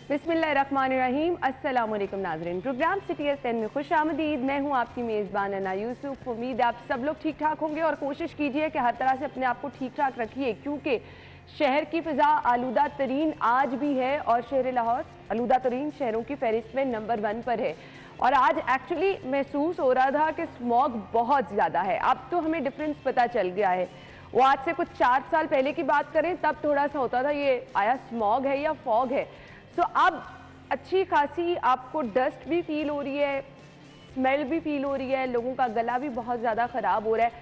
बिस्मिल्लाहिर्रहमानिर्रहीम। अस्सलाम वालेकुम नाज़रीन, प्रोग्राम सिटीएस 10 में खुश आमदीद। मैं हूँ आपकी मेज़बान अना यूसुफ। उम्मीद आप सब लोग ठीक ठाक होंगे और कोशिश कीजिए कि हर तरह से अपने आप को ठीक ठाक रखिए, क्योंकि शहर की फ़िज़ा आलूदा तरीन आज भी है और शहर लाहौर आलूदा तरीन शहरों की फहरिस्त में नंबर 1 पर है। और आज एक्चुअली महसूस हो रहा था कि स्मॉग बहुत ज़्यादा है। अब तो हमें डिफरेंस पता चल गया है। वो आज से कुछ 4 साल पहले की बात करें तब थोड़ा सा होता था ये आया स्मॉग है या फॉग है। सो अब अच्छी खासी आपको डस्ट भी फील हो रही है, स्मेल भी फील हो रही है, लोगों का गला भी बहुत ज़्यादा ख़राब हो रहा है,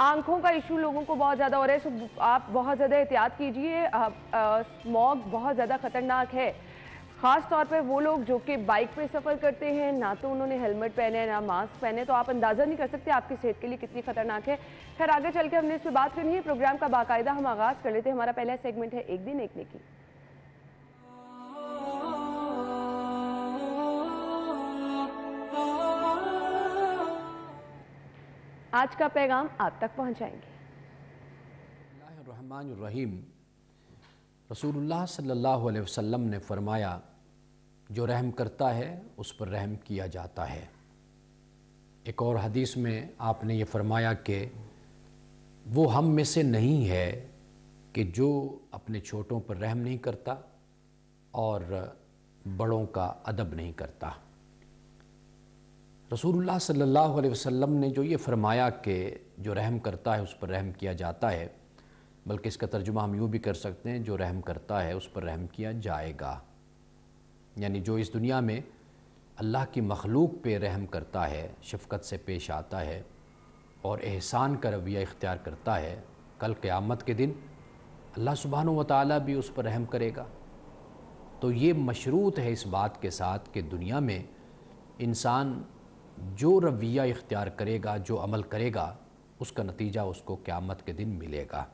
आंखों का इशू लोगों को बहुत ज़्यादा हो रहा है। सो आप बहुत ज़्यादा एहतियात कीजिए। स्मॉग बहुत ज़्यादा ख़तरनाक है, ख़ास तौर पर वो लोग जो कि बाइक पे सफ़र करते हैं, ना तो उन्होंने हेलमेट पहने ना मास्क पहने, तो आप अंदाज़ा नहीं कर सकते आपकी सेहत के लिए कितनी ख़तरनाक है। खैर आगे चल के हमने इस पर बात करनी है। प्रोग्राम का बाकायदा हम आगाज़ कर लेते हैं। हमारा पहला सेगमेंट है एक दिन एक नेकी। आज का पैगाम आप तक पहुंचाएंगे। रहमानिर्रहीम। रसूलुल्लाह सल्लल्लाहु अलैहि वसल्लम ने फरमाया, जो रहम करता है उस पर रहम किया जाता है। एक और हदीस में आपने ये फरमाया कि वो हम में से नहीं है कि जो अपने छोटों पर रहम नहीं करता और बड़ों का अदब नहीं करता। रसूलुल्लाह सल्लल्लाहु अलैहि वसल्लम ने जो ये फरमाया कि जो रहम करता है उस पर रहम किया जाता है, बल्कि इसका तर्जुमा हम यूँ भी कर सकते हैं, जो रहम करता है उस पर रहम किया जाएगा। यानी जो इस दुनिया में अल्लाह की मखलूक पे रहम करता है, शफ़क़त से पेश आता है और एहसान का रवैया इख्तियार करता है, कल क़यामत के दिन अल्लाह सुब्हानहू व तआला भी उस पर रहम करेगा। तो ये मशरूत है इस बात के साथ कि दुनिया में इंसान जो रवैया इख्तियार करेगा, जो अमल करेगा, उसका नतीजा उसको क़यामत के दिन मिलेगा।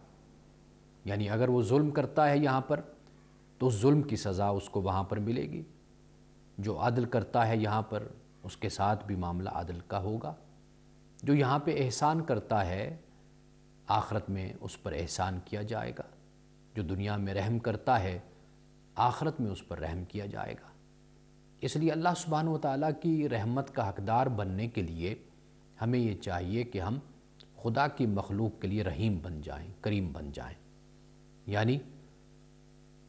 यानी अगर वो जुल्म करता है यहाँ पर तो उस जुल्म की सज़ा उसको वहाँ पर मिलेगी। जो अदल करता है यहाँ पर उसके साथ भी मामला अदल का होगा। जो यहाँ पे एहसान करता है आखिरत में उस पर एहसान किया जाएगा। जो दुनिया में रहम करता है आखिरत में उस पर रहम किया जाएगा। इसलिए अल्लाह सुब्हानहू व तआला की रहमत का हकदार बनने के लिए हमें ये चाहिए कि हम खुदा की मखलूक के लिए रहीम बन जाएं, करीम बन जाएं। यानी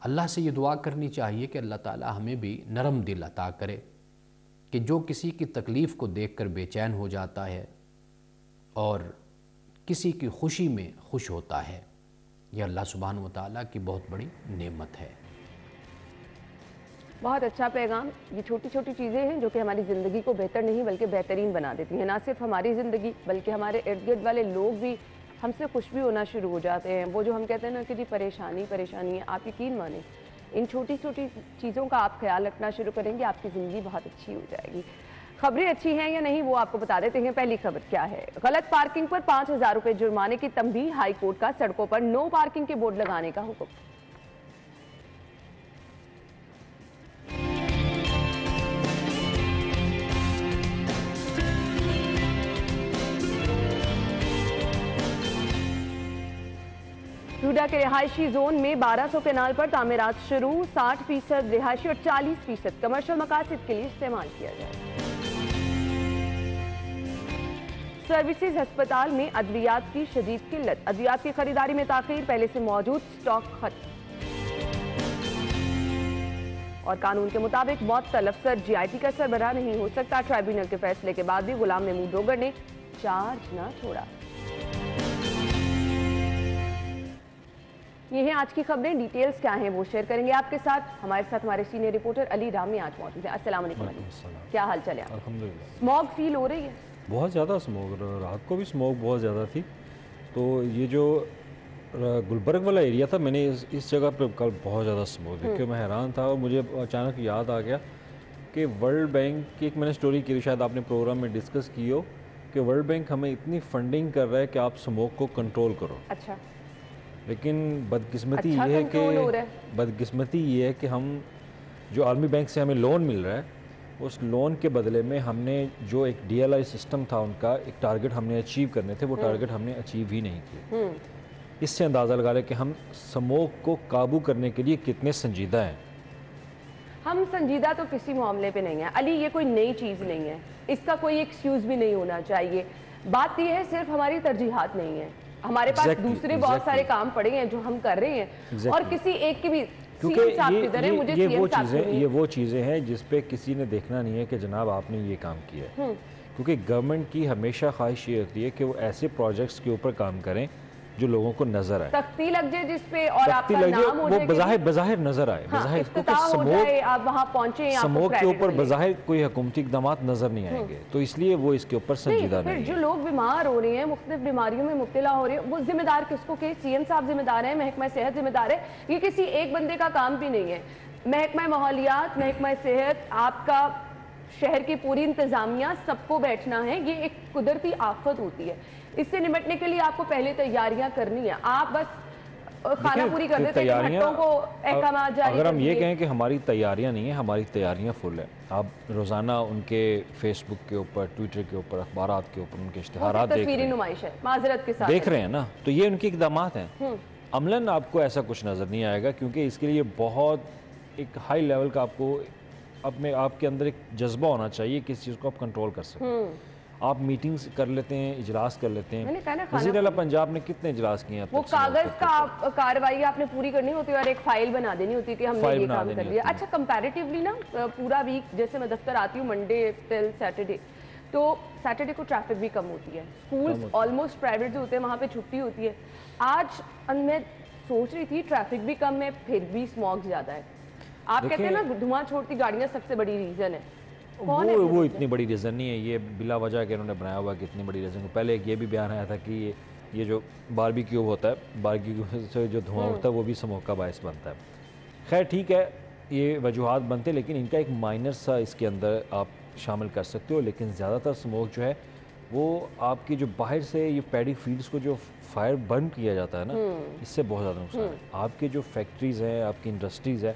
अल्लाह से ये दुआ करनी चाहिए कि अल्लाह ताला हमें भी नरम दिल अता करे कि जो किसी की तकलीफ़ को देखकर बेचैन हो जाता है और किसी की खुशी में खुश होता है, यह अल्लाह सुब्हानहू व तआला की बहुत बड़ी नेमत है। बहुत अच्छा पैगाम। ये छोटी छोटी चीज़ें हैं जो कि हमारी ज़िंदगी को बेहतर नहीं बल्कि बेहतरीन बना देती हैं। ना सिर्फ हमारी ज़िंदगी बल्कि हमारे इर्द गिर्द वाले लोग भी हमसे खुश भी होना शुरू हो जाते हैं। वो जो हम कहते हैं ना कि जी परेशानी है, आप यकीन माने इन छोटी छोटी चीज़ों का आप ख्याल रखना शुरू करेंगे, आपकी ज़िंदगी बहुत अच्छी हो जाएगी। खबरें अच्छी हैं या नहीं वो आपको बता देते हैं। पहली खबर क्या है? गलत पार्किंग पर 5,000 रुपये जुर्माने की तंबीह। हाई कोर्ट का सड़कों पर नो पार्किंग के बोर्ड लगाने का हुक्म। टूडा के रिहायशी जोन में 1200 केनाल पर तामीरात शुरू। 60% रिहायशी और 40% कमर्शियल मकासद के लिए इस्तेमाल किया जाए। सर्विसेज अस्पताल में अद्वियात की शदीद किल्लत। अद्वियात की खरीदारी में ताखीर, पहले से मौजूद स्टॉक खत्म। और कानून के मुताबिक मुअत्तल अफसर जीआईटी का सरबराह नहीं हो सकता। ट्राइब्यूनल के फैसले के बाद भी गुलाम महमूद डोगर ने चार्ज न छोड़ा। ये हैं आज की खबरें। डिटेल्स क्या हैं वो शेयर करेंगे आपके साथ। हमारे साथ हमारे सीनियर रिपोर्टर अली रामी आज मौजूद है। अस्सलाम वालेकुम अली, क्या हाल चल है? अल्हम्दुलिल्लाह। स्मॉग फील हो रही है? बहुत ज़्यादा स्मोक, रात को भी स्मोक बहुत ज़्यादा थी। तो ये जो गुलबर्ग वाला एरिया था, मैंने इस जगह पे कल बहुत ज़्यादा स्मोक देखी, मैं हैरान था। और मुझे अचानक याद आ गया कि वर्ल्ड बैंक की एक मैंने स्टोरी की थी, शायद आपने प्रोग्राम में डिस्कस की हो, कि वर्ल्ड बैंक हमें इतनी फंडिंग कर रहा है कि आप स्मोक को कंट्रोल करो। अच्छा, लेकिन बदकिस्मती अच्छा ये है कि हम जो आर्मी बैंक से हमें लोन मिल रहा है, उस लोन के बदले में हमने जो एक DLI सिस्टम था, उनका एक टारगेट हमने अचीव करने थे, वो टारगेट हमने अचीव ही नहीं किए। इससे अंदाज़ा लगा लें कि हम स्मोक को काबू करने के लिए कितने संजीदा हैं। हम संजीदा तो किसी मामले पे नहीं है अली, ये कोई नई चीज़ नहीं है, इसका कोई एक्सक्यूज़ भी नहीं होना चाहिए। बात ये है सिर्फ हमारी तरजीहात नहीं है, हमारे पास दूसरे बहुत सारे काम पड़े हैं जो हम कर रहे हैं और किसी एक की भी क्योंकि ये वो चीज़ें हैं जिस पे किसी ने देखना नहीं है कि जनाब आपने ये काम किया है। क्योंकि गवर्नमेंट की हमेशा ख्वाहिश ये होती है कि वो ऐसे प्रोजेक्ट्स के ऊपर काम करें जो लोगों को नजर आए, तख्ती लग जाए जिस पे और आपका नाम हो जाए, वो बज़ाहिर नजर आए, बज़ाहिर आप वहां पहुंचे, स्मोक के ऊपर बज़ाहिर कोई हुकूमती इक़दाम नजर नहीं आएंगे, तो इसलिए वो इसके ऊपर संजीदा नहीं है। जो लोग बीमार हो रहे हैं, मुख्तलिफ बीमारियों में मुब्तला हो रहे हैं, वो जिम्मेदार किसको के? सीएम साहब जिम्मेदार है, महकमा सेहत जिम्मेदार है, ये किसी एक बंदे का काम भी नहीं है। महकमा माहौलियात, महकमा सेहत, आपका शहर की पूरी इंतजामिया, सबको बैठना है। ये एक कुदरती आफत होती है, इससे निपटने के लिए आपको पहले तैयारियां करनी है। आप बस खाना पूरी कर देते हैं, को अहकाम जारी। अगर हम ये कहें कि हमारी तैयारियां नहीं है, हमारी तैयारियां फुल है। आप रोजाना उनके फेसबुक के ऊपर, ट्विटर के ऊपर, अखबारात के ऊपर उनके इश्तिहारात तस्वीरी नुमाइश है, माजरत के साथ देख रहे हैं ना, तो ये उनके इक़दामात हैं। अमलन आपको ऐसा कुछ नजर नहीं आएगा, क्योंकि इसके लिए बहुत एक हाई लेवल का आपके अंदर एक जज्बा होना चाहिए, किस चीज़ को आप कंट्रोल कर सकें। आप मीटिंग्स कर लेते हैं, इजलास कर लेते हैं। वज़ीर-ए-आला पंजाब ने कितने इजलास किए हैं? वो कागज का कार्रवाई आपने पूरी करनी होती है और एक फाइल बना देनी होती है कि हमने ये काम कर लिया। अच्छा, कंपैरेटिवली ना पूरा वीक, जैसे मैं दफ्तर आती हूँ मंडे टिल सैटरडे, तो सैटरडे को ट्रैफिक भी कम होती है, स्कूल्स ऑलमोस्ट प्राइवेट जो होते हैं वहाँ पे छुट्टी होती है। आज मैं सोच रही थी ट्रैफिक भी कम है, फिर भी स्मॉग ज़्यादा है। आप कहते हैं ना धुआं छोड़ती गाड़ियाँ सबसे बड़ी रीज़न है, वो इतनी बड़ी रीज़न नहीं है, ये बिला वजह के उन्होंने बनाया हुआ कि इतनी बड़ी रीज़न। पहले एक ये भी बयान आया था कि ये जो बारबेक्यू होता है, बारबेक्यू से जो धुआं उठता है वो भी स्मोक का बायस बनता है। खैर ठीक है, ये वजूहात बनते, लेकिन इनका एक माइनर सा इसके अंदर आप शामिल कर सकते हो। लेकिन ज़्यादातर स्मोक जो है वो आपकी जो बाहर से ये पैडी फील्ड्स को जो फायर बर्न किया जाता है ना, इससे बहुत ज़्यादा नुकसान है। आपके जो फैक्ट्रीज़ हैं, आपकी इंडस्ट्रीज़ है,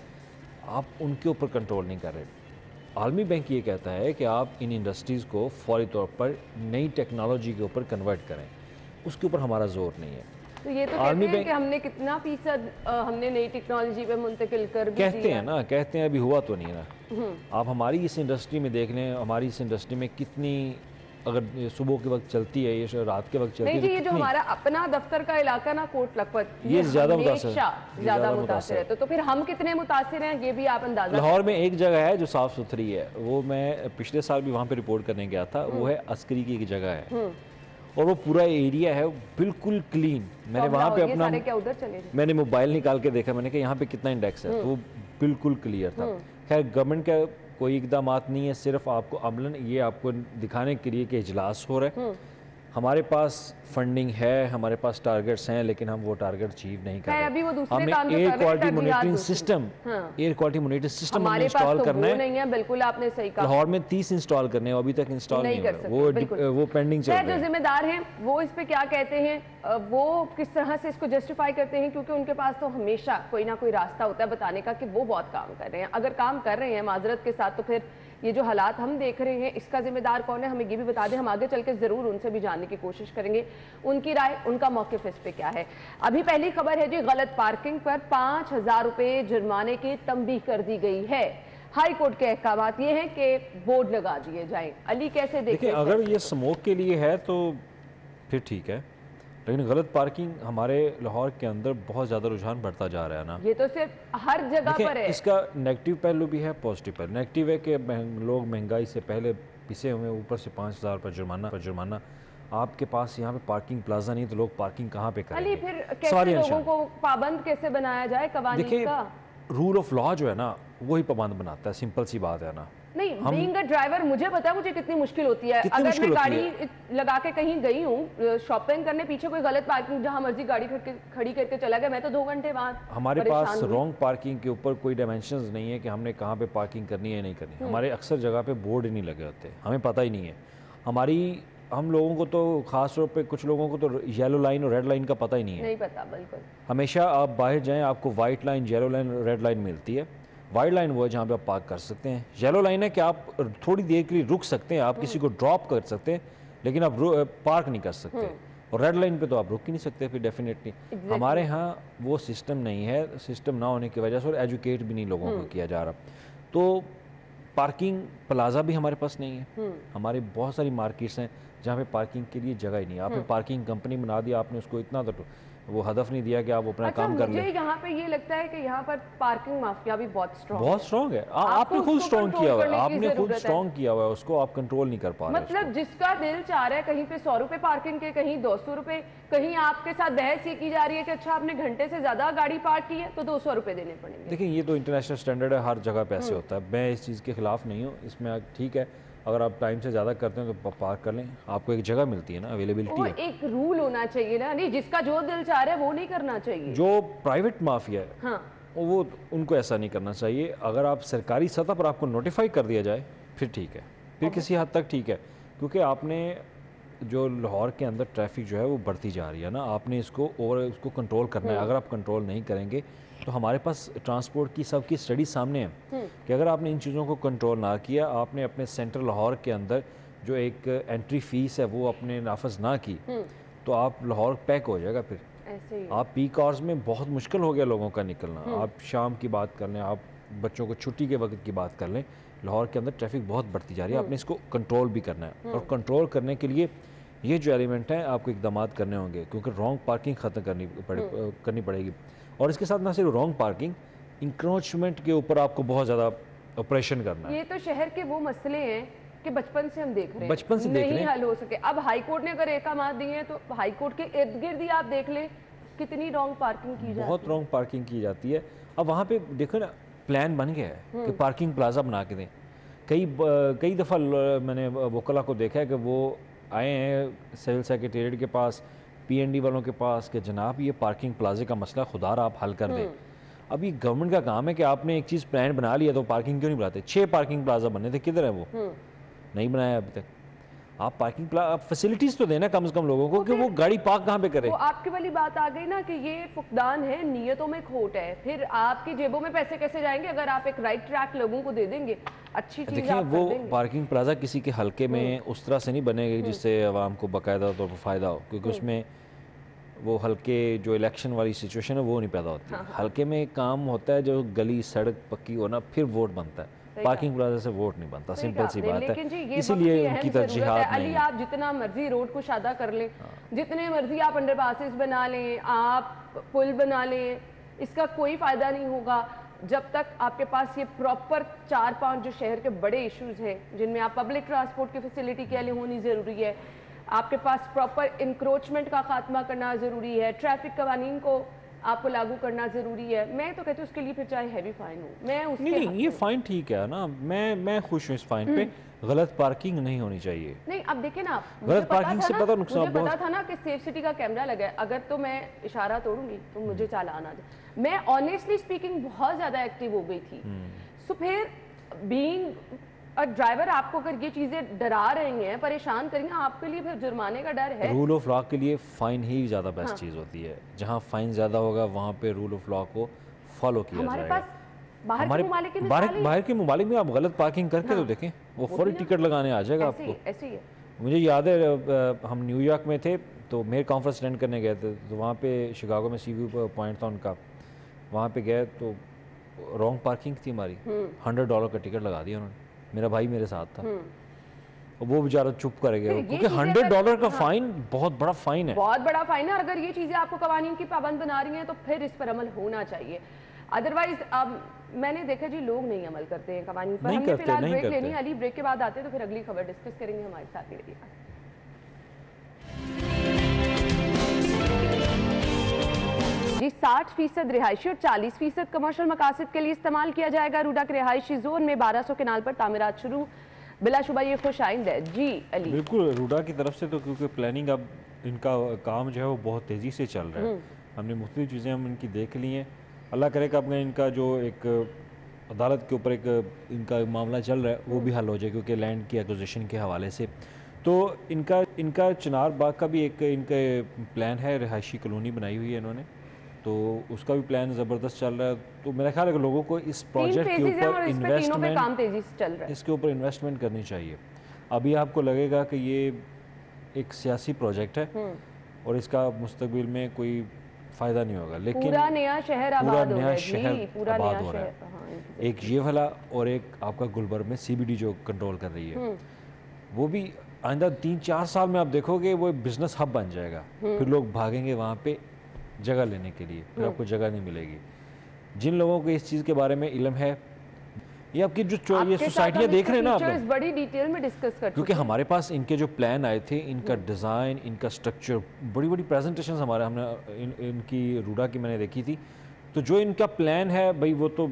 आप उनके ऊपर कंट्रोल नहीं कर रहे। आलमी बैंक ये कहता है कि आप इन इंडस्ट्रीज़ को फौरी तौर पर नई टेक्नोलॉजी के ऊपर कन्वर्ट करें, उसके ऊपर हमारा जोर नहीं है। तो ये तो कहते हैं कि हमने कितना फीसद हमने नई टेक्नोलॉजी पे मुंतकिल कर भी कहते हैं ना, कहते हैं, अभी हुआ तो नहीं ना। आप हमारी इस इंडस्ट्री में देख लें, हमारी इस इंडस्ट्री में कितनी, अगर सुबह के वक्त चलती है, ये रात के वक्त चलती है, ये जो हमारा अपना दफ्तर का इलाका ना, कोट लखपत, ये ज़्यादा मुतासिर है। तो फिर हम कितने मुतासिर हैं ये भी आप अंदाजा। लाहौर में एक जगह है जो साफ़ सुथरी है, वो मैं पिछले साल भी वहाँ पे रिपोर्ट करने गया था, वो है अस्करी की एक जगह है और वो पूरा एरिया है बिल्कुल क्लीन। मैंने वहाँ पे अपना मैंने मोबाइल निकाल के देखा, मैंने कहा यहाँ पे कितना इंडेक्स है, तो वो बिल्कुल क्लियर था। खैर गवर्नमेंट का कोई इक़दामात नहीं है, सिर्फ आपको अमलन ये आपको दिखाने के लिए कि इजलास हो रहा है, हमारे पास फंडिंग है, हमारे पास टारगेट्स हैं, लेकिन हम वो टारगेट अचीव नहीं कर रहे। अभी वो दूसरे हमें काम जो air quality monitoring system, air quality monitoring system हमने इंस्टॉल करना है। नहीं है, बिल्कुल आपने सही कहा। लाहौर में 30 इंस्टॉल करने हैं, अभी तक इंस्टॉल नहीं हुआ, वो पेंडिंग चल रहा है। जो जिम्मेदार हैं वो इस पे क्या कहते हैं, वो किस तरह से इसको जस्टिफाई करते हैं, क्योंकि उनके पास तो हमेशा कोई ना कोई रास्ता होता है बताने का कि वो बहुत काम कर रहे हैं। अगर काम कर रहे हैं माजरत के साथ, तो फिर ये जो हालात हम देख रहे हैं इसका जिम्मेदार कौन है, हमें ये भी बता दें। हम आगे चल के ज़रूर उनसे भी जानने की कोशिश करेंगे, उनकी राय, उनका मौक़िफ़ इस पे क्या है। अभी पहली खबर है जी, गलत पार्किंग पर 5000 रुपये जुर्माने की तंबीह कर दी गई है। हाई कोर्ट के अहकामात ये हैं कि बोर्ड लगा दिए जाएं। अली कैसे देखिए, अगर ये स्मोक के लिए है तो फिर ठीक है, लेकिन गलत पार्किंग हमारे लाहौर के अंदर बहुत ज़्यादा रुझान बढ़ता जा रहा है ना। ये तो सिर्फ हर जगह पर है। इसका नेगेटिव पहलू भी है, पॉजिटिव पहलू। नेगेटिव है कि लोग महंगाई से पहले पिसे हुए, ऊपर से 5000 पर जुर्माना। आपके पास यहाँ पे पार्किंग प्लाजा नहीं तो लोग पार्किंग कहाँ पे करेंगे? अली फिर कैसे लोगों को पाबंद कैसे बनाया जाए कवानीन का? रूल ऑफ लॉ जो है ना वही पाबंद बनाता है, सिंपल सी बात है ना। नहीं, बीइंग अ ड्राइवर मुझे पता है मुझे कितनी मुश्किल होती है। अगर मैं गाड़ी लगा के कहीं गई हूँ शॉपिंग करने, पीछे कोई गलत पार्किंग जहाँ मर्जी गाड़ी खड़ी करके चला गया, मैं तो 2 घंटे बाद हमारे पास रॉन्ग पार्किंग के ऊपर कोई डायमेंशंस नहीं है कि हमने कहाँ पे पार्किंग करनी है नहीं करनी। हमारे अक्सर जगह पे बोर्ड ही नहीं लगे होते, हमें पता ही नहीं है। हम लोगों को तो खास तौर पे कुछ लोगों को तो येलो लाइन और रेड लाइन का पता ही नहीं है। नहीं पता, बिल्कुल। हमेशा आप बाहर जाएं आपको वाइट लाइन, येलो लाइन और रेड लाइन मिलती है। वाइट लाइन वो है जहाँ पे आप पार्क कर सकते हैं, येलो लाइन है कि आप थोड़ी देर के लिए रुक सकते हैं, आप किसी को ड्रॉप कर सकते हैं, लेकिन आप पार्क नहीं कर सकते। और रेड लाइन पे तो आप रुक ही नहीं सकते फिर डेफिनेटली। हमारे यहाँ वो सिस्टम नहीं है, सिस्टम ना होने की वजह से और एजुकेट भी नहीं लोगों को किया जा रहा। तो पार्किंग प्लाजा भी हमारे पास नहीं है। हमारे बहुत सारी मार्केट्स हैं जहाँ पे पार्किंग के लिए जगह ही नहीं है। आपने पार्किंग कंपनी बना दी, आपने उसको इतना तो वो हदफ नहीं दिया कि आप अपना काम कर लें। मुझे यहाँ पे ये लगता है कि यहाँ पर पार्किंग माफिया भी बहुत स्ट्रॉन्ग है। आपने खुद स्ट्रॉन्ग किया हुआ है, आपने खुद स्ट्रॉन्ग किया हुआ है, उसको आप कंट्रोल नहीं कर पा रहे। मतलब जिसका दिल चाह रहा है कहीं पे 100 रुपए पार्किंग के, कहीं 200 रुपए, कहीं आपके साथ बहस ये की जा रही है कि अच्छा आपने घंटे से ज्यादा गाड़ी पार्क की है तो 200 रुपए देने पड़ेंगे। देखिए ये तो इंटरनेशनल स्टैंडर्ड है, हर जगह पे ऐसे होता है। मैं इस चीज़ के खिलाफ नहीं हूँ, इसमें ठीक है अगर आप टाइम से ज़्यादा करते हैं तो पार्क कर लें, आपको एक जगह मिलती है ना, अवेलेबिलिटी है। एक रूल होना चाहिए ना, नहीं जिसका जो दिल चाह रहा है वो नहीं करना चाहिए। जो प्राइवेट माफिया है हाँ, वो उनको ऐसा नहीं करना चाहिए। अगर आप सरकारी सतह पर आपको नोटिफाई कर दिया जाए फिर ठीक है, फिर किसी हद तक ठीक है, क्योंकि आपने जो लाहौर के अंदर ट्रैफिक जो है वो बढ़ती जा रही है ना, आपने इसको कंट्रोल करना है। अगर आप कंट्रोल नहीं करेंगे तो हमारे पास ट्रांसपोर्ट की सबकी स्टडी सामने है कि अगर आपने इन चीज़ों को कंट्रोल ना किया, आपने अपने सेंट्रल लाहौर के अंदर जो एक एंट्री फीस है वो अपने नाफज ना की, तो आप लाहौर पैक हो जाएगा। फिर ऐसे ही आप पीक आवर्स में बहुत मुश्किल हो गया लोगों का निकलना। आप शाम की बात कर लें, आप बच्चों को छुट्टी के वक्त की बात कर लें, लाहौर के अंदर ट्रैफिक बहुत बढ़ती जा रही है। आपने इसको कंट्रोल भी करना है, और कंट्रोल करने के लिए ये जो एलिमेंट हैं आपको इकदाम करने होंगे, क्योंकि रॉन्ग पार्किंग ख़त्म करनी पड़ेगी। और इसके साथ ना सिर्फ रॉन्ग पार्किंग, इंक्रोचमेंट के ऊपर आपको बहुत ज़्यादा ऑपरेशन करना है। ये तो शहर के वो मसले हैं कि बचपन से हम देख रहे हैं, बचपन से देख रहे हैं, नहीं हल हो सके। अब हाई कोर्ट ने अगर एहकाम दिए हैं तो हाई कोर्ट के इर्द गिर्द ही आप देख लें कितनी रॉन्ग पार्किंग की जाती है, बहुत रॉन्ग पार्किंग की जाती है। अब वहाँ पे देखो ना, प्लान बन गया है कि पार्किंग प्लाजा बना के दें। कई दफ़ा मैंने वकला को देखा है कि वो आए हैं सिविल सेक्रेटेरिएट के पास, पीएनडी वालों के पास, कि जनाब ये पार्किंग प्लाजे का मसला खुदा रहा आप हल कर दें। अब ये गवर्नमेंट का काम है कि आपने एक चीज़ प्लान बना लिया तो पार्किंग क्यों नहीं बनाते? 6 पार्किंग प्लाजा बनने थे, किधर है वो? नहीं बनाया अभी तक। आप पार्किंग फैसिलिटीज़ तो देना कम से कम लोगों को कि वो गाड़ी पार्क कहाँ पे करे। वो आपकी वाली बात आ गई ना कि ये फुकदान है, नियतों में खोट है। फिर आपकी जेबों में पैसे कैसे जाएंगे अगर आप एक राइट ट्रैक लोगों को दे देंगे, अच्छी चीज़ देखिए आप वो कर देंगे। पार्किंग प्लाजा किसी के हल्के में उस तरह से नहीं बनेगी जिससे आवाम को बाकायदा तौर पर फ़ायदा हो, क्योंकि उसमें वो हल्के जो इलेक्शन वाली सिचुएशन है वो नहीं पैदा होती। हल्के में काम होता है जो गली सड़क पक्की होना, फिर वोट बनता है। पार्किंग प्लाजा से वोट नहीं बनता, सिंपल सी बात है। इसीलिए उनकी तरजीहात नहीं अली, आप जितना मर्जी रोड को शादा कर लें, जितने मर्जी आप अंडरपासेस बना लें, आप पुल बना लें, इसका कोई फ़ायदा नहीं होगा जब तक आपके पास ये प्रॉपर 4-5 जो शहर के बड़े इश्यूज़ हैं जिनमें आप पब्लिक ट्रांसपोर्ट की फैसिलिटी के लिए होनी ज़रूरी है, आपके पास प्रॉपर इंक्रोचमेंट का खात्मा करना ज़रूरी है, ट्रैफिक कवानीन को आपको लागू करना ज़रूरी है। मैं तो कहती हूँ उसके लिए फिर चाहे हैवी फाइन हो, मैं उसके नहीं, ये फ़ाइन ठीक है ना, मैं खुश हूँ इस फ़ाइन पे। गलत पार्किंग नहीं होनी चाहिए। नहीं, अब देखें ना, गलत पार्किंग से पता नुकसान मुझे पता था ना कि सेफ सिटी का कैमरा लगा है, अगर तो मैं इशारा तोड़ूंगी तो मुझे चालान आ जाए। मैं ऑनेस्टली स्पीकिंग बहुत ज़्यादा एक्टिव हो गई थी। सो फिर बीइंग और ड्राइवर, आपको अगर ये चीज़ें डरा रही हैं, परेशान करेंगे, आपके लिए फिर जुर्माने का डर है। रूल ऑफ लॉ के लिए फ़ाइन ही ज़्यादा बेस्ट चीज़ होती है। जहाँ फ़ाइन ज़्यादा होगा वहाँ पे रूल ऑफ लॉ को फॉलो किया हमारे जाएगा। पास बाहर के ममालिक में आप गलत पार्किंग करके तो देखें, वो फौरी टिकट लगाने आ जाएगा आपको। ऐसे ही है। मुझे याद है हम न्यूयॉर्क में थे तो मेयर कॉन्फ्रेंस अटेंड करने गए थे, तो वहाँ पे शिकागो में सीव्यू पॉइंट था उनका, वहाँ पे गए तो रॉन्ग पार्किंग थी हमारी। $100 का टिकट लगा दिया उन्होंने, मेरा भाई मेरे साथ था, वो बेचारा चुप कर गया क्योंकि $100 का फाइन बहुत बड़ा फाइन है, बहुत बड़ा फाइन है। अगर ये चीज़ें आपको कवानीन की पाबंद बना रही हैं तो फिर इस पर अमल होना चाहिए। अदरवाइज अब मैंने देखा जी लोग नहीं अमल करते हैं कवानीन पर। हमने फिलहाल ब्रेक लेनी है, अली ब्रेक के बाद आते हैं तो फिर अगली खबर डिस्कस करेंगे। हमारे साथ ही रहिएगा। जी 60% रिहायशी और 40% कमर्शियल मकासद के लिए इस्तेमाल किया जाएगा। रूडा के रिहायशी जोन में 1200 केनाल पर तामीरात शुरू, बिलाशुबा ये खुश आइंद है। जी अली, बिल्कुल रूडा की तरफ से तो क्योंकि प्लानिंग अब इनका काम जो है वो बहुत तेज़ी से चल रहा है। हमने मुख्तलिफ चीज़ें हम इनकी देख ली हैं। अल्लाह करे कि अपने इनका जो एक अदालत के ऊपर एक इनका मामला चल रहा है वो भी हल हो जाए, क्योंकि लैंड की एक्विजिशन के हवाले से। तो इनका चिनार बाग का भी एक इनका प्लान है, रिहायशी कॉलोनी बनाई हुई है इन्होंने, तो उसका भी प्लान ज़बरदस्त चल रहा है। तो मेरा ख्याल है कि लोगों को इस प्रोजेक्ट के ऊपर इसके ऊपर इन्वेस्टमेंट करनी चाहिए। अभी आपको लगेगा कि ये एक सियासी प्रोजेक्ट है और इसका मुस्तकबिल में कोई फ़ायदा नहीं होगा। लेकिन पूरा नया शहर पूरा आबाद हो नया रहा है शहर जी, पूरा आबाद नया हो रहा है। शहर, हाँ, एक ये वाला और एक आपका गुलबर्ग में CBD जो कंट्रोल कर रही है, वो भी आइंदा 3-4 साल में आप देखोगे वो बिजनेस हब बन जाएगा। फिर लोग भागेंगे वहाँ पे जगह लेने के लिए, फिर आपको जगह नहीं मिलेगी। जिन लोगों को इस चीज़ के बारे में इल्म है, ये आपकी जो ये आपके साथ सोसाइटियाँ हम देख रहे हैं ना आप फीचर्स लोग, बड़ी डिटेल में डिस्कस कर क्योंकि चुके हैं। हमारे पास इनके जो प्लान आए थे, इनका डिज़ाइन, इनका स्ट्रक्चर, बड़ी बड़ी प्रेजेंटेशंस हमारे हमने इनकी रूडा की मैंने देखी थी। तो जो इनका प्लान है भाई, वो तो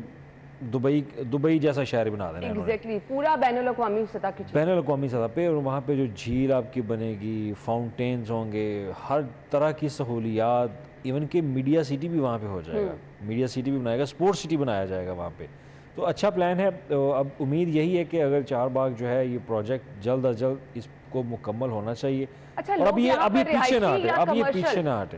दुबई जैसा शहर बना देना है इन्होंने, एग्जैक्टली पूरा बैनुल-अक़वामी सतह की चीज़। बैनुल-अक़वामी सतह पे। और वहाँ पे जो झील आपकी बनेगी, फाउंटेन्स होंगे, हर तरह की सहूलियात, इवन कि मीडिया सिटी भी वहाँ पे हो जाएगा, मीडिया सिटी भी बनाएगा, स्पोर्ट्स सिटी बनाया जाएगा वहाँ पे। तो अच्छा प्लान है। तो अब उम्मीद यही है कि अगर चारबाग जो है ये प्रोजेक्ट जल्द अज जल्द इसको मुकम्मल होना चाहिए। अच्छा, और अब लोग ये यहाँ पर पीछे ना रिहायशी हटे, या अब ये commercial? पीछे ना हटे,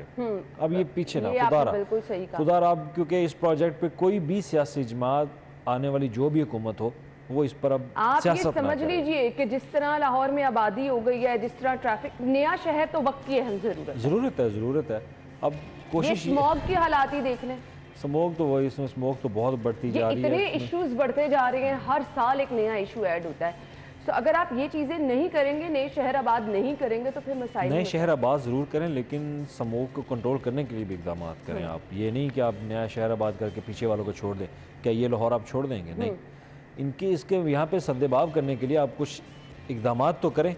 अब ये पीछे ना, ये आपने खुदारा बिल्कुल सही कहा। खुदारा। अब क्योंकि इस प्रोजेक्ट पे कोई भी सियासी जमात, आने वाली जो भी हुकूमत हो, वो इस पर अब आप ये सियासत ना समझ करे। लीजिए कि जिस तरह लाहौर में आबादी हो गई है, जिस तरह ट्रैफिक, नया शहर तो वक्त की अहम ज़रूरत है। अब ये कोशिश स्मॉग की हालात ही देख लें, स्मोक तो वही, इसमें स्मोक तो बहुत बढ़ती जा ये रही इतने है। इश्यूज बढ़ते जा रहे हैं, हर साल एक नया इशू ऐड होता है। तो अगर आप ये चीजें नहीं करेंगे, नए शहर आबाद नहीं करेंगे, तो फिर मसाइल नए शहर आबाद ज़रूर करें, लेकिन स्मोक को कंट्रोल करने के लिए भी इकदाम करें। आप ये नहीं कि आप नया शहर आबाद करके पीछे वालों को छोड़ दें। क्या ये लाहौर आप छोड़ देंगे? नहीं, इनके इसके यहाँ पे सद्देबाब करने के लिए आप कुछ इकदाम तो करें।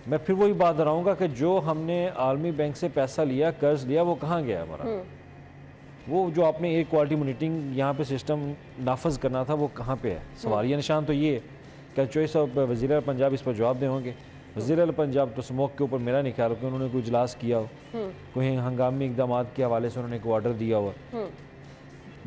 मैं फिर वही बात दोहराऊंगा कि जो हमने आलमी बैंक से पैसा लिया, कर्ज लिया, वो कहाँ गया हमारा? वो जो आपने एयर क्वालिटी मॉनिटरिंग यहाँ पे सिस्टम नाफज करना था, वो कहाँ पे है? सवालिया निशान तो ये है। क्या चॉइस ऑफ वज़ीर पंजाब इस पर जवाब दे होंगे? वज़ीर पंजाब तो स्मोक के ऊपर मेरा नहीं ख्याल कि उन्होंने कोई इजलास किया हो, कोई हंगामी इकदाम के हवाले से उन्होंने कोई ऑर्डर दिया हुआ।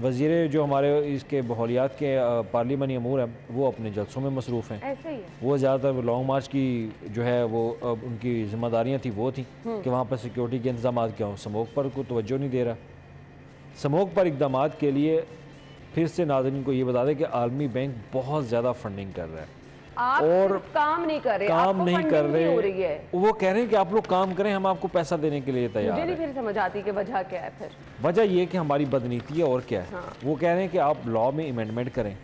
वज़ीर जो हमारे इसके माहौलियात के पार्लिमानी अमूर हैं, वो अपने जलसों में मसरूफ़ हैं। ऐसे ही है। वो ज़्यादातर लॉन्ग मार्च की जो है वो उनकी जिम्मेदारियाँ थी, वो थी कि वहाँ पर सिक्योरिटी के इंतजाम क्या हों। स्मोक पर को तवज्जो नहीं दे रहा। स्मोक पर इकदाम के लिए फिर से नाज़रीन को ये बता दें कि आलमी बैंक बहुत ज़्यादा फंडिंग कर रहा है आप और सिर्फ काम नहीं कर रहे, काम आपको नहीं फंडिंग कर भी हो रही रहे। है। वो कह रहे हैं कि आप लोग काम करें, हम आपको पैसा देने के लिए तैयार मुझे नहीं हैं। फिर समझ आती कि वजह क्या है फिर। वजह ये कि हमारी बदनीति है, और क्या है। वो कह रहे हैं कि आप लॉ में अमेंडमेंट करें,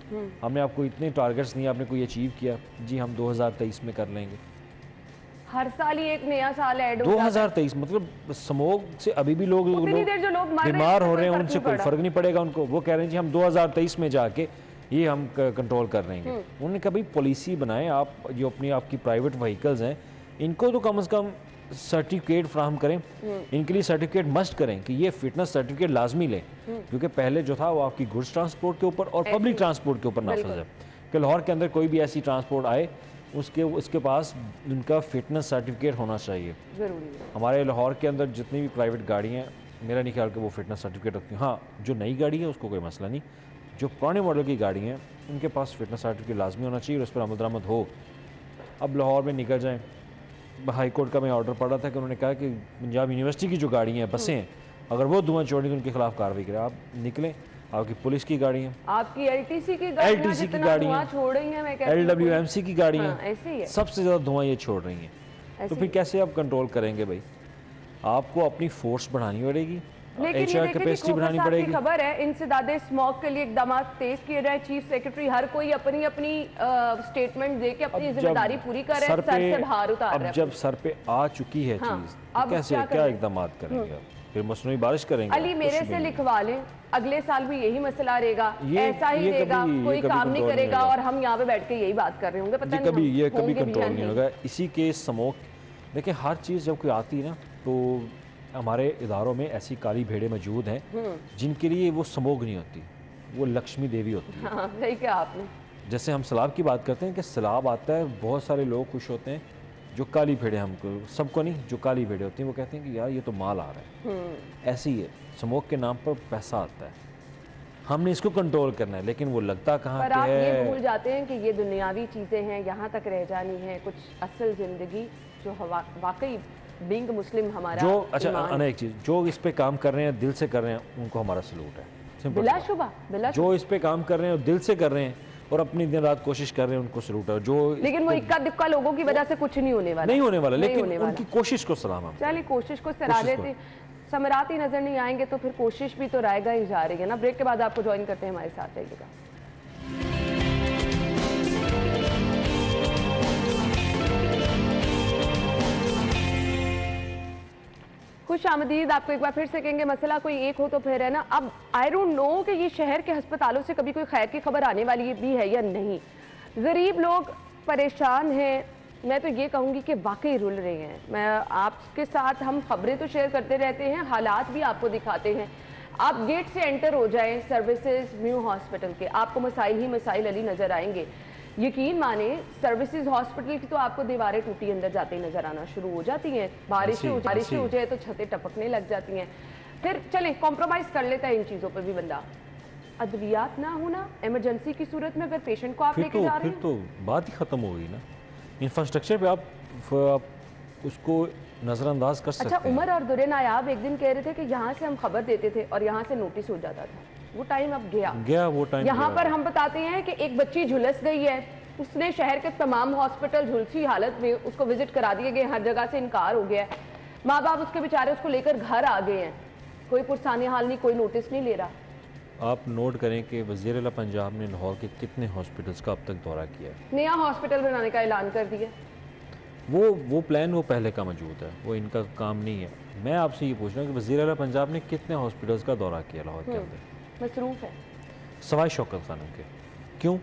हमने आपको इतने टारगेट्स दिए, आपने कोई अचीव किया जी, हम 2023 में कर लेंगे। हर साल ही एक नया साल ऐड होता है। 2023 मतलब स्मोक से अभी भी लोग उतनी देर जो लोग मर रहे हैं, बीमार हो उससे रहे हैं, कोई उनसे फर्क कोई नहीं फर्क नहीं पड़ेगा उनको। वो कह रहे हैं जी हम 2023 में जाके ये हम कंट्रोल कर लेंगे। उन्होंने कहा भाई पॉलिसी बनाएं, आप जो अपनी आपकी प्राइवेट व्हीकल्स हैं, इनको तो कम से कम सर्टिफिकेट फ्राहम करें, इनके लिए सर्टिफिकेट मस्ट करें कि ये फिटनेस सर्टिफिकेट लाजमी लें, क्योंकि पहले जो था वो आपकी गुड्स ट्रांसपोर्ट के ऊपर और पब्लिक ट्रांसपोर्ट के ऊपर नाफिज है कि लाहौर के अंदर कोई भी ऐसी ट्रांसपोर्ट आए उसके पास उनका फिटनेस सर्टिफिकेट होना चाहिए। जरूरी है। हमारे लाहौर के अंदर जितनी भी प्राइवेट गाड़ियाँ हैं, मेरा नहीं ख्याल कि वो फिटनेस सर्टिफिकेट रखती हैं। हाँ, जो नई गाड़ी है उसको कोई मसला नहीं, जो पुराने मॉडल की गाड़ी हैं उनके पास फिटनेस सर्टिफिकेट लाजमी होना चाहिए और उस पर अमल दरामद हो। अब लाहौर में निकल जाएँ, हाई कोर्ट का मैं ऑर्डर पड़ा था कि उन्होंने कहा कि पंजाब यूनिवर्सिटी की जो गाड़ियाँ हैं, बसें हैं, अगर वो धुआं छोड़ी तो उनके खिलाफ कार्रवाई करें। आप निकलें, आपकी पुलिस की गाड़ी है, आपकी LTC की गाड़ियां LTC की जितना गाड़ियां, धुआं छोड़ रही हैं, मैं कहती हूं LWMC की गाड़ियाँ, हाँ, ऐसे ही है। सबसे ज़्यादा धुआं ये छोड़ रही हैं। तो फिर कैसे आप कंट्रोल करेंगे भाई? आपको अपनी फोर्स बढ़ानी पड़ेगी, लेकिन ये HR देखें कि कैपेसिटी खोखर बढ़ानी साहब की पड़ेगी। खबर है, इंसदादे स्मॉग के लिए इकदाम तेज किए जाए। चीफ सेक्रेटरी हर कोई अपनी अपनी स्टेटमेंट दे के अपनी अब जब जिम्मेदारी पूरी कर रहे हैं, सर से बाहर उतार अब रहे जब सर पे आ चुकी है हाँ, चीज़, अब तो कैसे क्या क्या करें? इकदाम करेंगे आप? फिर मसनूई बारिश करेंगे? अली आप? मेरे कुछ से नहीं। लिखवा लें, अगले साल भी यही मसला रहेगा, ये- ऐसा ही ये रहेगा, कभी- ये कोई कभी काम नहीं कंट्रोल नहीं करेगा होगा। और हम यहाँ पे बैठ के यही बात कर रहे होंगे। पता ये नहीं कभी हम ये कभी होंगे भी कंट्रोल या नहीं होगा। इसी के स्मोक, देखिए हर चीज़ जब कोई आती है ना, तो हमारे इदारों में ऐसी काली भेड़ें मौजूद हैं जिनके लिए वो स्मोक नहीं होती, वो लक्ष्मी देवी होती है। हाँ, सही कहा आपने। जैसे हम सैलाब की बात करते हैं कि सैलाब आता है, बहुत सारे लोग खुश होते हैं, जो काली भेड़ें, हमको सबको नहीं, जो काली भेड़ें होती हैं वो कहते हैं कि यार ये तो माल आ रहा है। ऐसे ही है, स्मोक के नाम पर पैसा आता है, हमने इसको कंट्रोल करना है, लेकिन वो लगता कहाँ पर पे आप ये भूल है। जाते हैं कि ये दुनियावी चीज़ें हैं, यहाँ तक रह जानी है। कुछ असल ज़िंदगी जो वाकई बिंग मुस्लिम हमारा जो अच्छा ईमान अनेक चीज़ जो इस पे काम कर रहे हैं, दिल से कर रहे हैं, उनको हमारा सलूट है। सिंपल सी बात। बिलाशुबा जो इस पे काम कर रहे हैं और दिल से कर रहे हैं और अपनी दिन रात कोशिश कर रहे हैं, उनको सलूट है। जो लेकिन वो इक्का दुक्का लोगों की वजह से कुछ नहीं होने वाला, नहीं होने वाला, नहीं लेकिन होने वाला। उनकी कोशिश को सलाम हम। चलिए कोशिश को सराह कोशिश देते। समराती नजर नहीं आएंगे तो फिर कोशिश भी तो रहेगा ही जा रही है ना। ब्रेक के बाद आपको ज्वाइन करते हैं, हमारे साथ रहिएगा। खुश आमदीद। आपको एक बार फिर से कहेंगे, मसला कोई एक हो तो फिर है ना। अब आई डोंट नो कि ये शहर के अस्पतालों से कभी कोई खैर की खबर आने वाली भी है या नहीं। गरीब लोग परेशान हैं, मैं तो ये कहूँगी कि वाकई रुल रहे हैं। मैं आपके साथ, हम खबरें तो शेयर करते रहते हैं, हालात भी आपको दिखाते हैं। आप गेट से एंटर हो जाएं सर्विसेज न्यू हॉस्पिटल के, आपको मसाइल ही मसाइल अली नज़र आएंगे। यकीन माने सर्विसेज हॉस्पिटल की तो आपको दीवारें टूटी अंदर जाते ही नजर आना शुरू हो जाती हैं। बारिशें हो जाए तो छतें टपकने लग जाती हैं। फिर चलें कॉम्प्रोमाइज़ कर लेता है इन चीज़ों पर भी बंदा। अद्वियात ना होना इमरजेंसी की सूरत में, अगर पेशेंट को आप लेके जा रहे हैं फिर तो बात ही खत्म हो गई ना। इंफ्रास्ट्रक्चर पे आप उसको नज़रअंदाज कर सकते हैं। अच्छा, उमर और दुरे नायाब एक दिन कह रहे थे कि यहाँ से हम खबर देते थे और यहाँ से नोटिस हो जाता था। वो टाइम अब गया वो टाइम। यहाँ पर हम बताते हैं कि एक बच्ची झुलस गई है, उसने शहर के तमाम हॉस्पिटल झुलसी हालत में उसको विजिट करा दिए गए, हर जगह से इनकार हो गया है। माँ बाप उसके बेचारे उसको लेकर घर आ गए हैं, कोई पुरसानी हाल नहीं, कोई नोटिस नहीं ले रहा। आप नोट करें कि वज़ीर आला पंजाब ने लाहौर के कितने हॉस्पिटल्स का अब तक दौरा किया है। नया हॉस्पिटल बनाने का ऐलान कर दिया। वो प्लान वो पहले का मौजूद है, वो इनका काम नहीं है। मैं आपसे ये पूछ रहा हूँ कि वज़ीर आला पंजाब ने कितने हॉस्पिटल्स का दौरा किया लाहौर के अंदर? मसरूफ है सवाए शौकत खानम के। क्यों?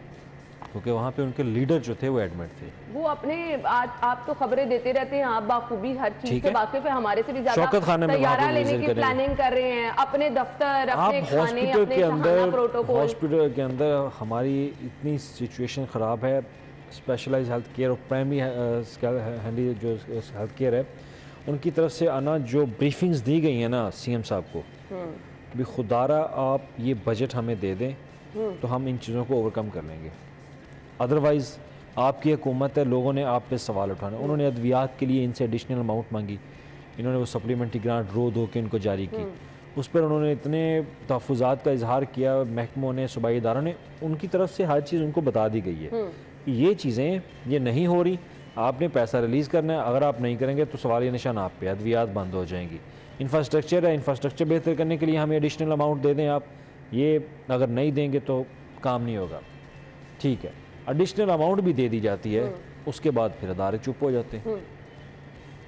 क्योंकि वहाँ पे उनके लीडर जो थे वो एडमिट थे। वो अपने आप तो खबरें देते रहते हैं, आप बाखूबी हर चीज से वाकिफ है, हमारे से भी ज्यादा तैयारा लेने की प्लानिंग कर रहे हैं, अपने दफ्तर, अपने खाने, अपने खाना प्रोटोकॉल। हॉस्पिटल के अंदर हमारी इतनी सिचुएशन ख़राब है, स्पेशलाइज हेल्थ केयर और प्राइमरी जो हेल्थ केयर है उनकी तरफ से आना जो ब्रीफिंग्स दी गई हैं ना सीएम साहब को, भी खुदारा आप ये बजट हमें दे दें तो हम इन चीज़ों को ओवरकम कर लेंगे। अदरवाइज़ आपकी हुकूमत है, लोगों ने आप पे सवाल उठाने। उन्होंने अद्वियात के लिए इनसे एडिशनल अमाउंट मांगी, इन्होंने वो सप्लीमेंट्री ग्रांट रो दो के इनको जारी की। उस पर उन्होंने इतने तहफ़्फ़ुज़ात का इजहार किया, महकमों ने, सूबाई इदारों ने, उनकी तरफ से हर चीज़ उनको बता दी गई है कि ये चीज़ें ये नहीं हो रही, आपने पैसा रिलीज़ करना है, अगर आप नहीं करेंगे तो सवालिया निशान आप पे, अद्वियात बंद हो जाएंगी। इंफ्रास्ट्रक्चर है, इंफ्रास्ट्रक्चर बेहतर करने के लिए हमें एडिशनल अमाउंट दे दें आप, ये अगर नहीं देंगे तो काम नहीं होगा। ठीक है, एडिशनल अमाउंट भी दे दी जाती है, उसके बाद फिर अदारे चुप हो जाते हैं।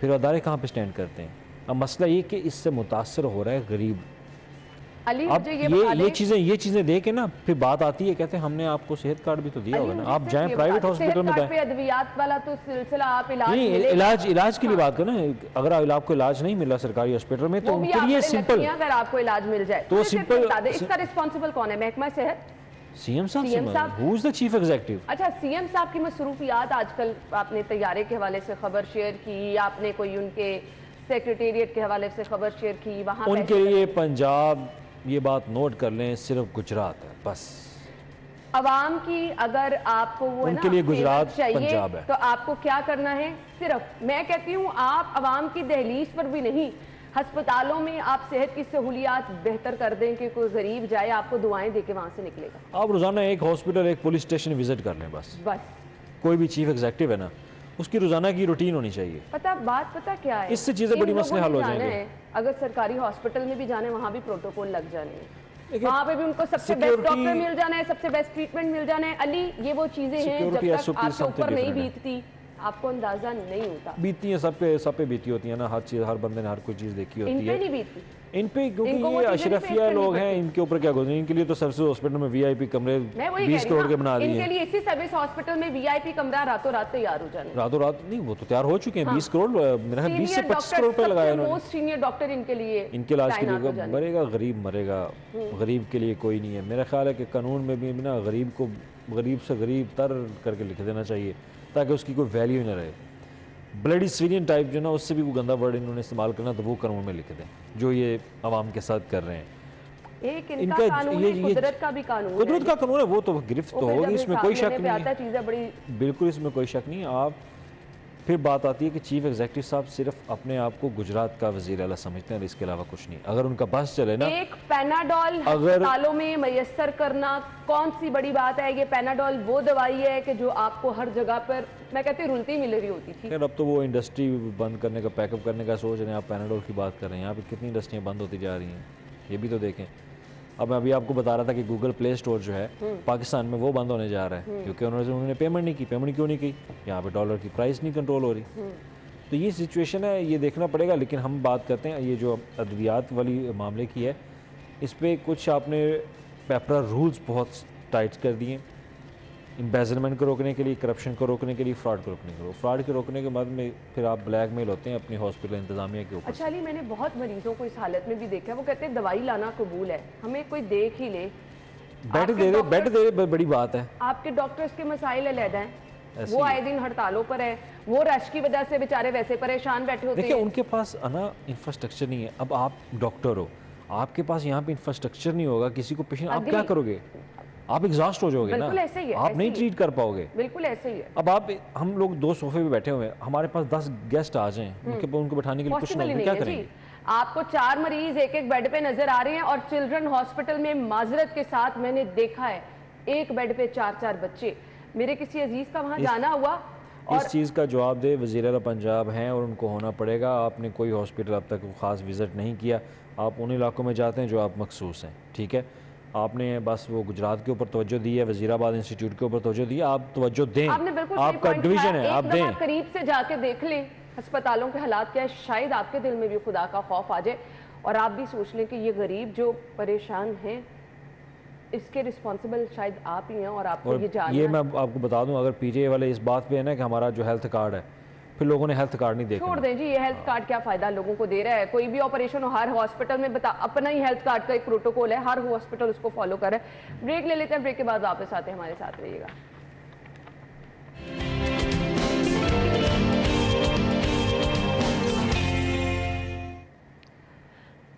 फिर अदारे कहाँ पे स्टैंड करते हैं? अब मसला ये कि इससे मुतासर हो रहा है गरीब। अली, अब ये चीजें दे के ना फिर बात आती है, कहते हैं हमने आपको सेहत कार्ड भी तो दिया होगा ना, आप जाएं प्राइवेट हॉस्पिटल में जाएं। अद्वियात वाला तो सिलसिला आप इलाज की बात करें ना, अगर आपको इलाज नहीं मिला सरकारी हॉस्पिटल में तो उनके लिए सिंपल, अगर आपको इलाज मिल जाए तो सिंपल। इसका रिस्पॉन्सिबल कौन है? महकमा सेहत, सीएम साहब, who is the chief executive. अच्छा, सीएम साहब की मसरूफियात, आजकल आपने तैयारे के हवाले से खबर शेयर की, आपने कोई उनके सेक्रेटेरिएट के हवाले से खबर शेयर की, वहाँ उनके लिए पंजाब, ये बात नोट कर लें, सिर्फ गुजरात है बस। अवाम की अगर आपको वो उनके लिए गुजरात पंजाब है, तो आपको क्या करना है? सिर्फ मैं कहती हूँ आप अवाम की दहलीज पर भी नहीं, अस्पतालों में आप सेहत की सहूलियात बेहतर कर दें कि कोई गरीब जाए आपको दुआएं दे के वहाँ से निकलेगा। आप रोजाना एक हॉस्पिटल, एक पुलिस स्टेशन विजिट कर लें बस। कोई भी चीफ एग्जीक्यूटिव है ना, उसकी रोजाना की रूटीन होनी चाहिए। पता क्या है, इससे चीजें बड़ी मसले हल हो जाएंगे। अगर सरकारी हॉस्पिटल में भी जाने, वहाँ भी प्रोटोकॉल लग जाने हैं, वहाँ पे भी उनको सबसे बेस्ट डॉक्टर मिल जाना है, सबसे बेस्ट ट्रीटमेंट मिल जाना है। अली, ये वो चीजें हैं जब तक आपके ऊपर नहीं बीतती आपको अंदाजा नहीं होता। बीतती है, सब पे बीती होती है ना, हर चीज, हर बंदे ने हर कोई चीज देखी होती है। इन पे नहीं बीतती, इन पे, क्योंकि ये अशरफिया लोग हैं, इनके ऊपर क्या गुजरे। इनके लिए तो सर्विस हॉस्पिटल में वीआईपी कमरे 20 करोड़ के बना दिए। इनके लिए इसी सर्विस हॉस्पिटल में वीआईपी कमरा रातों रात तैयार हो जाने। रातों रात नहीं, वो तो तैयार हो चुके हैं। 20 करोड़, मेरा 20 से 25 करोड़ रुपए लगाए उन्होंने। मोस्ट सीनियर डॉक्टर इनके लिए, इनके इलाज के लिए मरेगा गरीब, मरेगा गरीब के लिए कोई नहीं है। मेरा ख्याल है कि कानून में भी ना गरीब को गरीब से गरीब तर करके लिख देना चाहिए, ताकि उसकी कोई वैल्यू न रहे। ब्लडी सिविलियन टाइप जो ना, उससे भी वो गंदा वर्ड इन्होंने इस्तेमाल करना, तो वो कानून में लिख दें, जो ये आवाम के साथ कर रहे हैं। एक इनका कानून है, कुदरत का भी कानून है। कुदरत का कानून है, वो तो गिरफ्त तो होगी, इसमें कोई शक नहीं है। चीज़ें बड़ी, बिल्कुल इसमें कोई शक नहीं है। आप फिर बात आती है कि चीफ एग्जीक्यूटिव साहब सिर्फ अपने आप को गुजरात का वज़ीर आला समझते हैं और इसके अलावा कुछ नहीं। अगर उनका बस चले ना, एक पैनाडोल अस्पतालों में मयस्सर करना कौन सी बड़ी बात है? ये पैनाडोल वो दवाई है कि जो आपको हर जगह पर, मैं कहती हूँ, रुलती मिल रही होती थी। खैर अब तो वो इंडस्ट्री बंद करने का, पैकअप करने का सोच रहे हैं। आप पैनाडोल की बात कर रहे हैं, यहाँ पे कितनी इंडस्ट्रियाँ बंद होती जा रही हैं, ये भी तो देखें। अब मैं अभी आपको बता रहा था कि गूगल प्ले स्टोर जो है पाकिस्तान में वो बंद होने जा रहा है क्योंकि उन्होंने पेमेंट नहीं की। पेमेंट क्यों नहीं की? यहाँ पे डॉलर की प्राइस नहीं कंट्रोल हो रही। तो ये सिचुएशन है, ये देखना पड़ेगा। लेकिन हम बात करते हैं ये जो अद्वियात वाली मामले की है, इस पर कुछ आपने पेपरा रूल्स बहुत टाइट कर दिए एम्बेजलमेंट को रोकने के लिए, करप्शन को रोकने के लिए, फ्रॉड को रोकने के लिए। फ्रॉड के रोकने के बाद में फिर आप ब्लैकमेल होते हैं अपनी हॉस्पिटल इंतजामिया के ऊपर। अच्छा अली, मैंने बहुत मरीजों को इस हालत में भी देखा है, वो कहते हैं दवाई लाना कबूल है, हमें कोई देख ही ले, बेड दे रहे बड़ी बात है। आपके डॉक्टर्स के मसाइल अलहदा हैं, वो आए दिन हड़तालों पर है, वो रश की वजह से बेचारे वैसे परेशान बैठे होते हैं। देखिए उनके पास ना इंफ्रास्ट्रक्चर नहीं है। अब आप डॉक्टर हो, आपके पास यहाँ पे इंफ्रास्ट्रक्चर नहीं होगा, किसी को पेशेंट, आप क्या करोगे? आप एग्जॉस्ट हो जाओगे ना, ऐसे ही है, आप नहीं ट्रीट कर पाओगे। बिल्कुल ऐसे ही है। अब आप, हम लोग 2 सोफे पे बैठे हुए हैं, हमारे पास 10 गेस्ट आ जाएं, उनको बैठाने के लिए कुछ नहीं, क्या करेंगे? आपको 4 मरीज एक बेड पे नजर आ रहे हैं और चिल्ड्रन हॉस्पिटल में माजरत के साथ मैंने देखा है एक बेड पे 4-4 बच्चे। मेरे किसी अजीज का वहां जाना हुआ और इस चीज़ का जवाब दे वज़ीर आला पंजाब हैं और उनको होना पड़ेगा। आपने कोई हॉस्पिटल अब तक ख़ास विज़िट नहीं किया, आप उन इलाकों में जाते हैं जो आप मखसूस हैं, ठीक है। आपने बस वो गुजरात के ऊपर तवज्जो दी है, वज़ीराबाद इंस्टीट्यूट के ऊपर तवज्जो दी है, आप तवज्जो दें, आपका डिवीज़न है, आप दें। करीब से जाके देख लें अस्पतालों के हालात क्या है, शायद आपके दिल में भी खुदा का खौफ आ जाए और आप भी सोच लें कि ये गरीब जो परेशान हैं इसके रिस्पॉन्सिबल शायद आप ही हैं और आपको ये जानना। ये मैं आपको बता दूं, अगर पीटीआई वाले इस बात पे है ना कि हमारा जो हेल्थ कार्ड है, फिर लोगों ने हेल्थ कार्ड नहीं देखा। छोड़ दें जी, ये हेल्थ कार्ड क्या फायदा लोगों को दे रहा है? कोई भी ऑपरेशन हो, हर हॉस्पिटल में अपना ही हेल्थ कार्ड का एक प्रोटोकॉल है, हर हॉस्पिटल उसको फॉलो कर रहा है। ब्रेक ले लेते हैं, ब्रेक के बाद वापस आते हैं, हमारे साथ रहिएगा।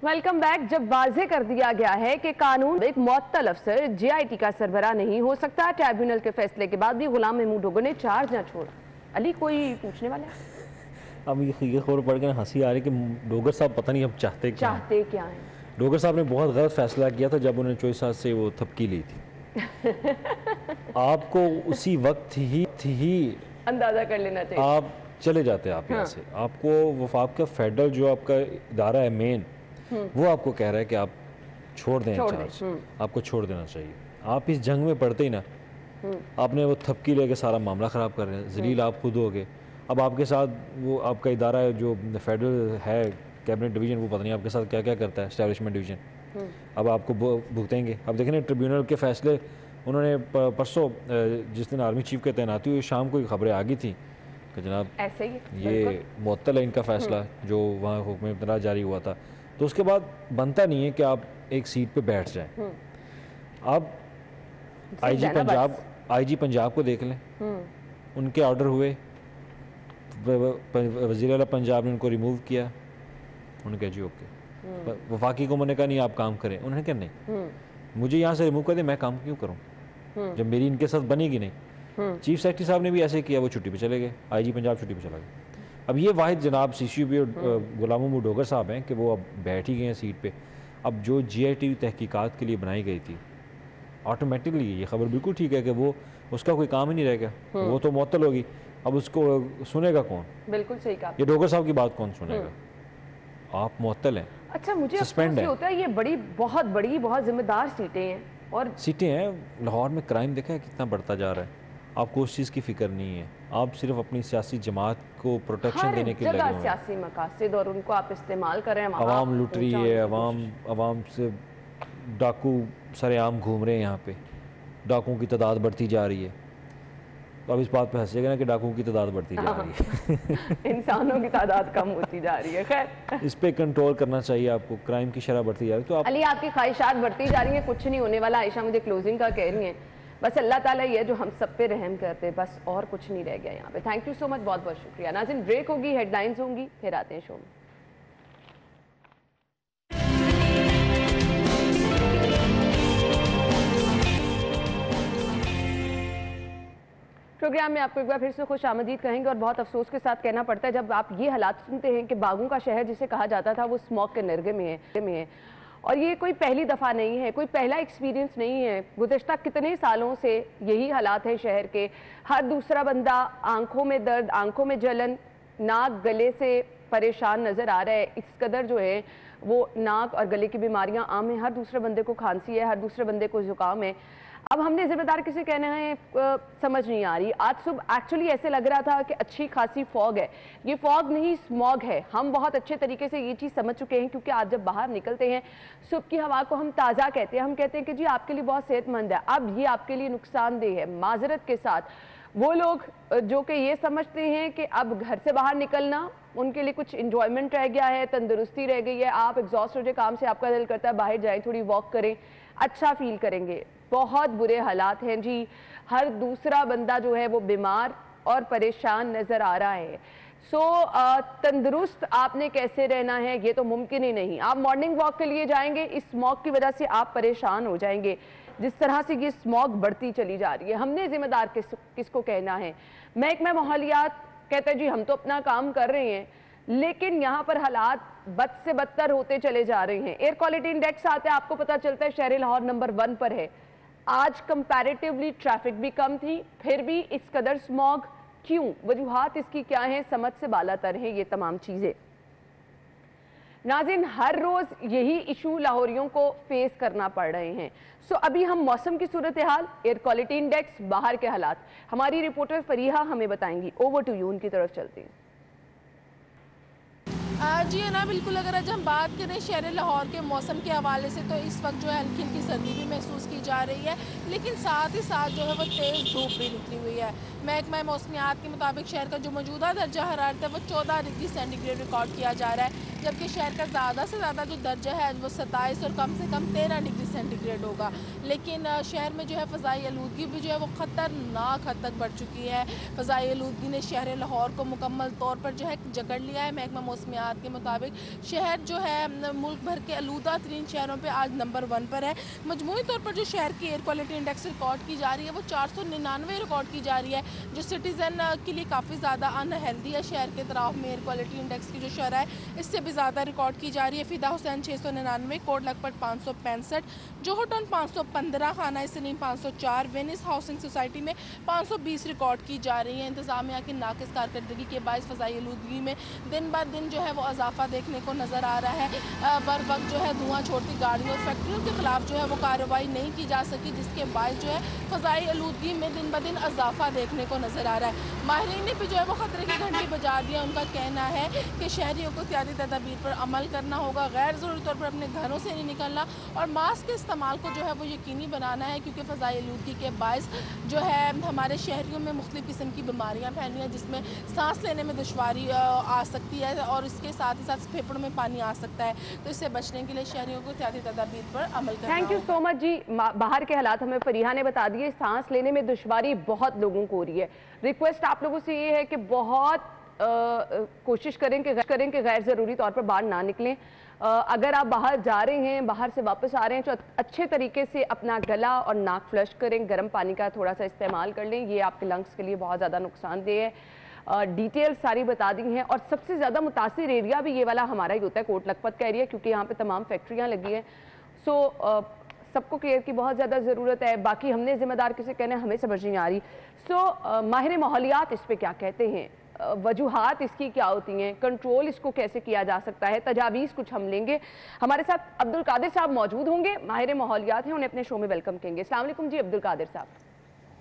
Welcome back. जब वाजे कर दिया गया है कि कानून एक मुअत्तल अफसर जेआईटी का सरबराह नहीं हो सकता, ट्राइब्यूनल के फैसले के बाद भी गुलाम महमूद डोगर ने चार्ज न छोड़ा। अली, कोई पूछने वाला है? अब ये खबर पढ़ कर हंसी आ रही कि डोगर साहब पता नहीं अब चाहते क्या हैं। डोगर साहब ने बहुत गलत फैसला किया था जब उन्होंने चोई साहब से वो थपकी ली थी। आपको उसी वक्त ही अंदाजा कर लेना चाहिए, आप चले जाते आप यहाँ से। आपको वफाक का फेडरल जो आपका इदारा है मेन, वो आपको कह रहा है कि आप छोड़ दें चार्ज, आपको छोड़ देना चाहिए। आप इस जंग में पड़ते ही ना, आपने वो थपकी लेके सारा मामला ख़राब कर रहे हैं, जलील आप खुद हो गए। अब आपके साथ वो आपका इदारा है जो फेडरल है, कैबिनेट डिवीज़न, वो पता नहीं आपके साथ क्या क्या करता है, एस्टैब्लिशमेंट डिवीज़न। अब आपको भुगतेंगे। अब देखें ट्रिब्यूनल के फैसले, उन्होंने परसों जिस दिन आर्मी चीफ की तैनाती हुई, शाम को खबरें आ गई थी कि जनाब ऐसे ही ये मुअत्तल है इनका फैसला जो वहाँ हुक्म इब्तदा जारी हुआ था। तो उसके बाद बनता नहीं है कि आप एक सीट पे बैठ जाएं। आप आईजी पंजाब को देख लें, उनके ऑर्डर हुए, वज़ीर आला पंजाब ने उनको रिमूव किया, उन्होंने कहा जी ओके। वफाकी को मैंने कहा नहीं आप काम करें, उन्होंने कहा नहीं मुझे यहाँ से रिमूव कर दे, मैं काम क्यों करूँ जब मेरी इनके साथ बनेगी नहीं। चीफ सेक्रेटरी साहब ने भी ऐसे किया, वो छुट्टी पे चले गए, आईजी पंजाब छुट्टी पे चला गया। अब ये वाहिद जनाब CCUB और गुलाम महमूद डोगर साहब हैं कि वो अब बैठ ही गए हैं सीट पे। अब जो GIT तहकीकात के लिए बनाई गई थी, ऑटोमेटिकली ये खबर बिल्कुल ठीक है कि वो उसका कोई काम ही नहीं रह गया, वो तो मुअत्तल होगी। अब उसको सुनेगा कौन? बिल्कुल सही कहा। ये डोगर साहब की बात कौन सुनेगा? आप मुअत्तल हैं। अच्छा, मुझे अफसोस होता है, ये बहुत बड़ी बहुत जिम्मेदार सीटें हैं और सीटें हैं। लाहौर में क्राइम देखा है कितना बढ़ता जा रहा है, आपको उस चीज़ की फिक्र नहीं है। आप सिर्फ अपनी सियासी जमात को प्रोटेक्शन देने के लिए लगे हुए हैं। सियासी मकासद और उनको आप इस्तेमाल कर रहे हैं। अवाम लूट रही है, अवाम से डाकू सरेआम घूम रहे हैं, यहाँ पे डाकुओं की तादाद बढ़ती जा रही है। तो अब इस बात पे हंसेगा ना कि डाकुओं की तादाद बढ़ती जा रही है इंसानों की तादाद कम होती जा रही है। खैर, इस पे कंट्रोल करना चाहिए आपको, क्राइम की शरह बढ़ती जा रही है। तो आप अली, आपकी ख्वाहिशात बढ़ती जा रही हैं, कुछ नहीं होने वाला। आयशा मुझे क्लोजिंग का कह रही हैं, बस अल्लाह ताला ये जो हम सब पे रहम करते, बस और कुछ नहीं रह गया यहाँ पे। थैंक यू सो मच, बहुत बहुत शुक्रिया। नाज़रीन, ब्रेक होगी, हेडलाइंस होंगी, फिर आते हैं शो में। प्रोग्राम में आपको एक बार फिर से खुश आमदीद कहेंगे और बहुत अफसोस के साथ कहना पड़ता है जब आप ये हालात सुनते हैं कि बागों का शहर जिसे कहा जाता था वो स्मॉग के निर्गे में है। और ये कोई पहली दफ़ा नहीं है, कोई पहला एक्सपीरियंस नहीं है। गुज़श्ता कितने सालों से यही हालात है शहर के। हर दूसरा बंदा आंखों में दर्द, आंखों में जलन, नाक गले से परेशान नज़र आ रहा है। इस कदर जो है वो नाक और गले की बीमारियां आम है। हर दूसरे बंदे को खांसी है, हर दूसरे बंदे को जुकाम है। अब हमने जिम्मेदार किसे कहना है समझ नहीं आ रही। आज सुबह एक्चुअली ऐसे लग रहा था कि अच्छी खासी फॉग है। ये फॉग नहीं, स्मॉग है। हम बहुत अच्छे तरीके से ये चीज़ समझ चुके हैं क्योंकि आज जब बाहर निकलते हैं सुबह की हवा को हम ताज़ा कहते हैं। हम कहते हैं कि जी आपके लिए बहुत सेहतमंद है। अब ये आपके लिए नुकसानदेह है। माजरत के साथ वो लोग जो कि ये समझते हैं कि अब घर से बाहर निकलना उनके लिए कुछ इंजॉयमेंट रह गया है, तंदुरुस्ती रह गई है। आप एग्जॉस्ट हो जाए काम से, आपका दिल करता है बाहर जाएं, थोड़ी वॉक करें, अच्छा फील करेंगे। बहुत बुरे हालात हैं जी। हर दूसरा बंदा जो है वो बीमार और परेशान नज़र आ रहा है। तंदुरुस्त आपने कैसे रहना है ये तो मुमकिन ही नहीं। आप मॉर्निंग वॉक के लिए जाएंगे, इस स्मॉग की वजह से आप परेशान हो जाएंगे। जिस तरह से ये स्मॉग बढ़ती चली जा रही है, हमने जिम्मेदार किसको कहना है? महकमा माहौलियात कहते हैं जी हम तो अपना काम कर रहे हैं, लेकिन यहाँ पर हालात बद से बदतर होते चले जा रहे हैं। एयर क्वालिटी इंडेक्स आता है, आपको पता चलता है शहर लाहौर नंबर 1 पर है। आज कंपैरेटिवली ट्रैफिक भी कम थी, फिर भी इस कदर स्मॉग क्यों? वजूहात इसकी क्या है? समझ से बालातर है ये तमाम चीज़ें। नाज़रीन, हर रोज़ यही इशू लाहौरियों को फेस करना पड़ रहे हैं। अभी हम मौसम की सूरत हाल, एयर क्वालिटी इंडेक्स, बाहर के हालात हमारी रिपोर्टर फरीहा हमें बताएंगी। ओवर टू यू, उनकी तरफ चलते हैं। जी है ना, बिल्कुल। अगर आज हम बात करें शहर लाहौर के मौसम के हवाले से तो इस वक्त जो है हल्की हल्की सर्दी भी महसूस की जा रही है, लेकिन साथ ही साथ जो है वो तेज़ धूप भी निकली हुई है। महकमा मौसमियात के मुताबिक शहर का जो मौजूदा दर्जा हरारत है वो 14 डिग्री सेंटीग्रेड रिकॉर्ड किया जा रहा है, जबकि शहर का ज़्यादा से ज़्यादा जो दर्जा है वो 27 और कम से कम 13 डिग्री सेंटीग्रेड होगा। लेकिन शहर में जो है फ़ज़ाई आलूदगी भी जो है वो ख़तरनाक हद तक बढ़ चुकी है। फ़ज़ाई आलूदगी ने शहर लाहौर को मुकम्मल तौर पर जो है जकड़ लिया है। महकमा मौसमियात के मुताबिक शहर जो है मुल्क भर के आलूदा तरीन शहरों पे आज नंबर 1 पर है। मजमूई तौर पर जो शहर की एयर क्वालिटी इंडेक्स रिकॉर्ड की जा रही है वो 499 रिकॉर्ड की जा रही है, जो सिटीज़न के लिए काफ़ी ज़्यादा अनहेल्दी है। शहर के तरफ में एयर क्वालिटी इंडेक्स की जो शरह है इससे भी ज़्यादा रिकॉर्ड की जा रही है। फ़िदा हुसैन 699, कोट लखपत 565, जोहर टाउन 515, खाना सलीम 504, वेनिस हाउसिंग सोसाइटी में 520 रिकॉर्ड की जा रही है। इंतज़ामिया की नाकिस कारकर्दगी के बायस फ़ज़ाई आलूदगी में दिन ब दिन जो है वो इजाफा देखने को नज़र आ रहा है। बर वक्त जो है धुआं छोड़ती गाड़ियों और फैक्ट्रियों के खिलाफ जो है वो कार्रवाई नहीं की जा सकी, जिसके बायस जो है फ़ज़ाई आलूदगी में दिन ब दिन इजाफा देखने को नज़र आ रहा है। माहिरीन ने भी जो है वो ख़तरे की घंटी बजा दिया। उनका कहना है कि शहरियों को एहतियाती तदाबीर पर अमल करना होगा, गैर ज़रूरी तौर पर अपने घरों से नहीं निकलना और मास्क के इस्तेमाल को जो है वो यकीनी बनाना है, क्योंकि फ़ज़ाई आलूदगी के बायस जो है हमारे शहरियों में मुख्तलिफ़ किस्म की बीमारियाँ फैली हैं, जिसमें सांस लेने में दुश्वारी आ सकती है और इसके साथ ही साथ फेफड़ों में पानी आ सकता है। तो इससे बचने के लिए शहरियों को एहतियाती तदाबीर पर अमल करना। थैंक यू सो मच जी। बाहर के हालात हमें फरीहा ने बता दिए। सांस लेने में दुश्वारी बहुत लोगों को हो रही है। रिक्वेस्ट आप लोगों से ये है कि बहुत कोशिश करें कि गैर ज़रूरी तौर पर बाहर ना निकलें। अगर आप बाहर जा रहे हैं, बाहर से वापस आ रहे हैं, तो अच्छे तरीके से अपना गला और नाक फ्लश करें। गर्म पानी का थोड़ा सा इस्तेमाल कर लें, ये आपके लंग्स के लिए बहुत ज़्यादा नुकसानदेह है। डिटेल सारी बता दी हैं। और सबसे ज़्यादा मुतासिर एरिया भी ये वाला हमारा ही होता है, कोट लखपत का एरिया, क्योंकि यहाँ पे तमाम फैक्ट्रियाँ लगी हैं। सबको केयर की बहुत ज़्यादा ज़रूरत है। बाकी हमने जिम्मेदार किसे कहना है हमें समझ नहीं आ रही। माहिर माहौलियात इस पर क्या कहते हैं, वजूहात इसकी क्या होती हैं, कंट्रोल इसको कैसे किया जा सकता है, तजावीज़ कुछ हम लेंगे। हमारे साथ अब्दुल कादिर साहब मौजूद होंगे, माहिर माहौलियात हैं, उन्हें अपने शो में वेलकम कहेंगे। अस्सलाम वालेकुम जी अब्दुल कादिर साहब।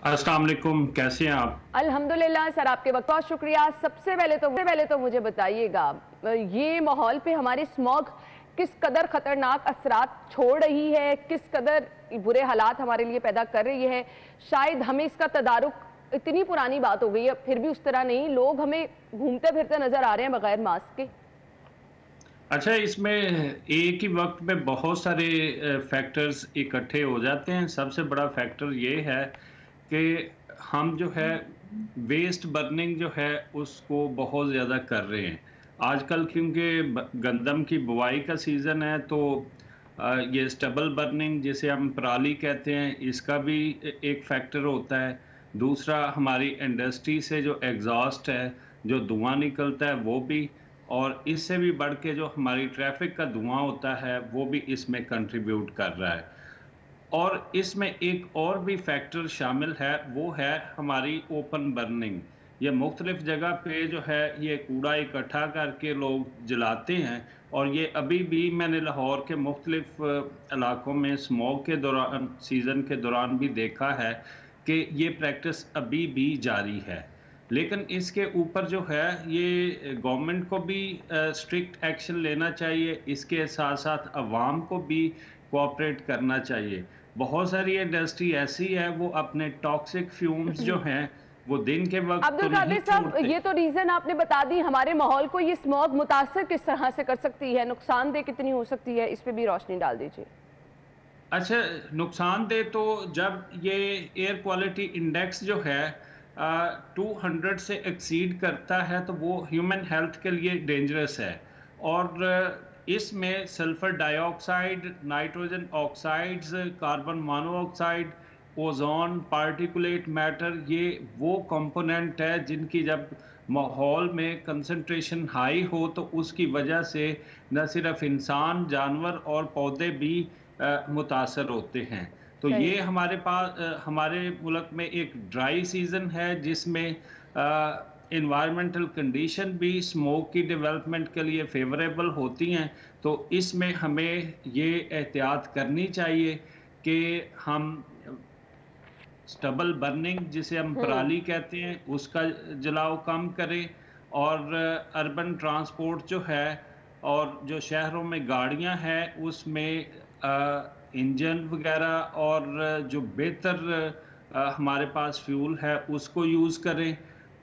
अस्सलाम वालेकुम, कैसे हैं आप? अल्हम्दुलिल्लाह सर, आपके वक्त बहुत शुक्रिया। सबसे पहले तो मुझे बताइएगा, ये माहौल पे हमारी स्मॉग किस कदर खतरनाक असरात छोड़ रही है, किस कदर बुरे हालात हमारे लिए पैदा कर रही है। शायद हमें इसका तदारुक, इतनी पुरानी बात हो गई है, फिर भी उस तरह नहीं, लोग हमें घूमते फिरते नजर आ रहे हैं बगैर मास्क के। अच्छा, इसमें एक ही वक्त में बहुत सारे फैक्टर्स इकट्ठे हो जाते हैं। सबसे बड़ा फैक्टर ये है कि हम जो है वेस्ट बर्निंग जो है उसको बहुत ज़्यादा कर रहे हैं आजकल, क्योंकि गंदम की बुवाई का सीज़न है। तो ये स्टबल बर्निंग जिसे हम पराली कहते हैं, इसका भी एक फैक्टर होता है। दूसरा हमारी इंडस्ट्री से जो एग्जॉस्ट है, जो धुआं निकलता है वो भी, और इससे भी बढ़ के जो हमारी ट्रैफिक का धुआं होता है वो भी इसमें कंट्रीब्यूट कर रहा है। और इसमें एक और भी फैक्टर शामिल है, वो है हमारी ओपन बर्निंग। ये मुख्तलिफ जगह पे जो है ये कूड़ा इकट्ठा करके लोग जलाते हैं, और ये अभी भी मैंने लाहौर के मुख्तलिफ इलाकों में स्मोक के दौरान, सीज़न के दौरान भी देखा है कि ये प्रैक्टिस अभी भी जारी है। लेकिन इसके ऊपर जो है ये गवर्नमेंट को भी स्ट्रिक्ट एक्शन लेना चाहिए, इसके साथ साथ अवाम को भी कोऑपरेट करना चाहिए। बहुत सारी इंडस्ट्री ऐसी है वो अपने टॉक्सिक फ्यूम्स जो हैं वो दिन के वक्त तो अब्दुल नहीं कादिर साहब, छोड़ते। ये तो रीजन आपने बता दी, हमारे माहौल को ये स्मॉग मुतासर किस तरह से कर सकती है, नुकसानदेह कितनी हो सकती है, इस पे भी रोशनी डाल दीजिए। अच्छा, नुकसानदेह तो जब ये एयर क्वालिटी इंडेक्स जो है 200 से एक्सीड करता है तो वो ह्यूमन हेल्थ के लिए डेंजरस है। और इसमें sulphur dioxide, nitrogen oxides, carbon monoxide, ozone, particulate matter, ये वो कंपोनेंट है जिनकी जब माहौल में कंसंट्रेशन हाई हो तो उसकी वजह से न सिर्फ इंसान, जानवर और पौधे भी मुतासर होते हैं। तो सही। ये हमारे पास हमारे मुल्क में एक ड्राई सीजन है जिसमें इन्वायरमेंटल कंडीशन भी स्मोक की डेवलपमेंट के लिए फेवरेबल होती हैं। तो इसमें हमें ये एहतियात करनी चाहिए कि हम स्टबल बर्निंग, जिसे हम पराली कहते हैं, उसका जलाव कम करें, और अर्बन ट्रांसपोर्ट जो है और जो शहरों में गाड़ियां हैं उसमें इंजन वगैरह और जो बेहतर हमारे पास फ्यूल है उसको यूज़ करें,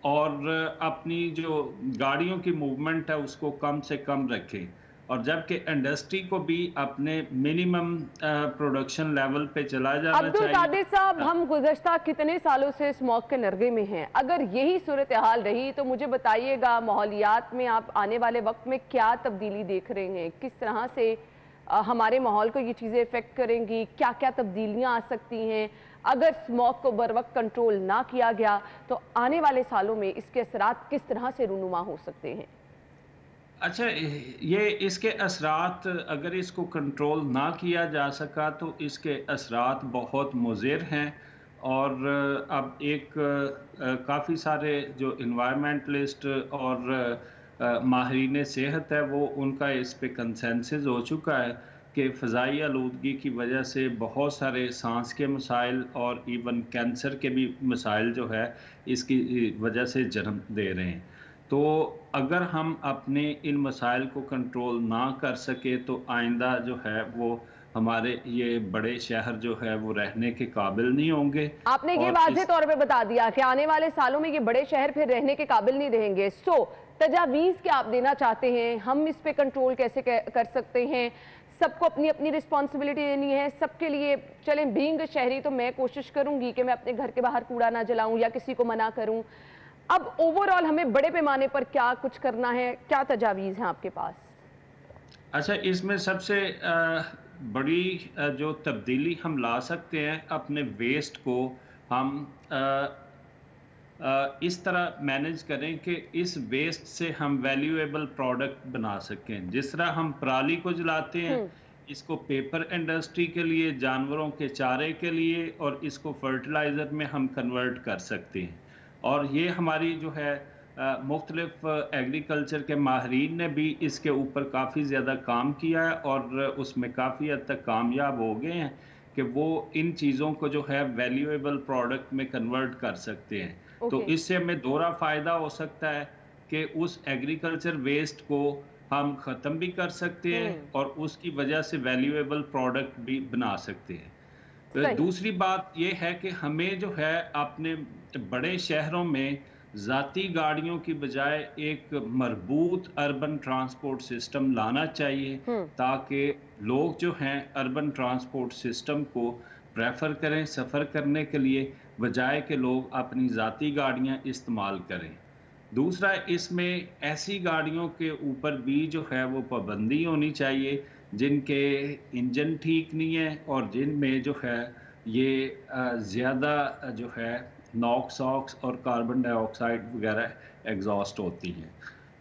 और अपनी जो गाड़ियों की मूवमेंट है उसको कम से कम रखें। और जबकि इंडस्ट्री को भी अपने मिनिमम प्रोडक्शन लेवल पे चला जाना अब्दुल चाहिए। कादिर साहब, हम गुज़श्ता कितने सालों से स्मॉग के नरगे में हैं, अगर यही सूरत हाल रही तो मुझे बताइएगा माहौलियात में आप आने वाले वक्त में क्या तब्दीली देख रहे हैं, किस तरह से हमारे माहौल को ये चीज़ें इफ़ेक्ट करेंगी, क्या क्या तब्दीलियाँ आ सकती हैं। अगर स्मॉग को बर वक्त कंट्रोल ना किया गया तो आने वाले सालों में इसके असरात किस तरह से रूनुमा हो सकते हैं। अच्छा, ये इसके असरात अगर इसको कंट्रोल ना किया जा सका तो इसके असरात बहुत मुज़िर हैं। और अब एक काफ़ी सारे जो इन्वायरमेंटलिस्ट और माहिरीन सेहत है वो उनका इस पे कंसेंसस हो चुका है कि फ़ज़ाई आलूदगी की वजह से बहुत सारे सांस के मसाइल और इवन कैंसर के भी मसाइल जो है इसकी वजह से जन्म दे रहे हैं। तो अगर हम अपने इन मसाइल को कंट्रोल ना कर सके तो आइंदा जो है वो हमारे ये बड़े शहर जो है वो रहने के काबिल नहीं होंगे। आपने ये और वाज़ेह तौर पे बता दिया कि आने वाले सालों में ये बड़े शहर फिर रहने के काबिल नहीं रहेंगे। सो तजावीज़ क्या आप देना चाहते हैं, हम इस पे कंट्रोल कैसे कर सकते हैं। सबको अपनी अपनी रिस्पॉन्सिबिलिटी देनी है सबके लिए। चलें, बीइंग शहरी तो मैं कोशिश करूंगी कि मैं अपने घर के बाहर कूड़ा ना जलाऊं या किसी को मना करूं। अब ओवरऑल हमें बड़े पैमाने पर क्या कुछ करना है, क्या तजावीज़ हैं आपके पास। अच्छा, इसमें सबसे बड़ी जो तब्दीली हम ला सकते हैं, अपने वेस्ट को हम इस तरह मैनेज करें कि इस वेस्ट से हम वैल्यूएबल प्रोडक्ट बना सकें। जिस तरह हम पराली को जलाते हैं, इसको पेपर इंडस्ट्री के लिए, जानवरों के चारे के लिए, और इसको फर्टिलाइज़र में हम कन्वर्ट कर सकते हैं। और ये हमारी जो है मुख्तलिफ एग्रीकल्चर के माहरीन ने भी इसके ऊपर काफ़ी ज़्यादा काम किया है और उसमें काफ़ी हद तक कामयाब हो गए हैं कि वो इन चीज़ों को जो है वैल्यूएबल प्रोडक्ट में कन्वर्ट कर सकते हैं। तो इससे हमें दोहरा फ़ायदा हो सकता है कि उस एग्रीकल्चर वेस्ट को हम ख़त्म भी कर सकते हैं और उसकी वजह से वैल्यूएबल प्रोडक्ट भी बना सकते हैं। दूसरी बात यह है कि हमें जो है अपने बड़े शहरों में ज़ाती गाड़ियों की बजाय एक मरबूत अर्बन ट्रांसपोर्ट सिस्टम लाना चाहिए ताकि लोग जो हैं अर्बन ट्रांसपोर्ट सिस्टम को प्रेफर करें सफ़र करने के लिए, बजाय कि लोग अपनी ज़ाती गाड़ियां इस्तेमाल करें। दूसरा, इसमें ऐसी गाड़ियों के ऊपर भी जो है वो पाबंदी होनी चाहिए जिनके इंजन ठीक नहीं है और जिनमें जो है ये ज़्यादा जो है नॉक्स ऑक्स और कार्बन डाइऑक्साइड वगैरह एग्जॉस्ट होती हैं।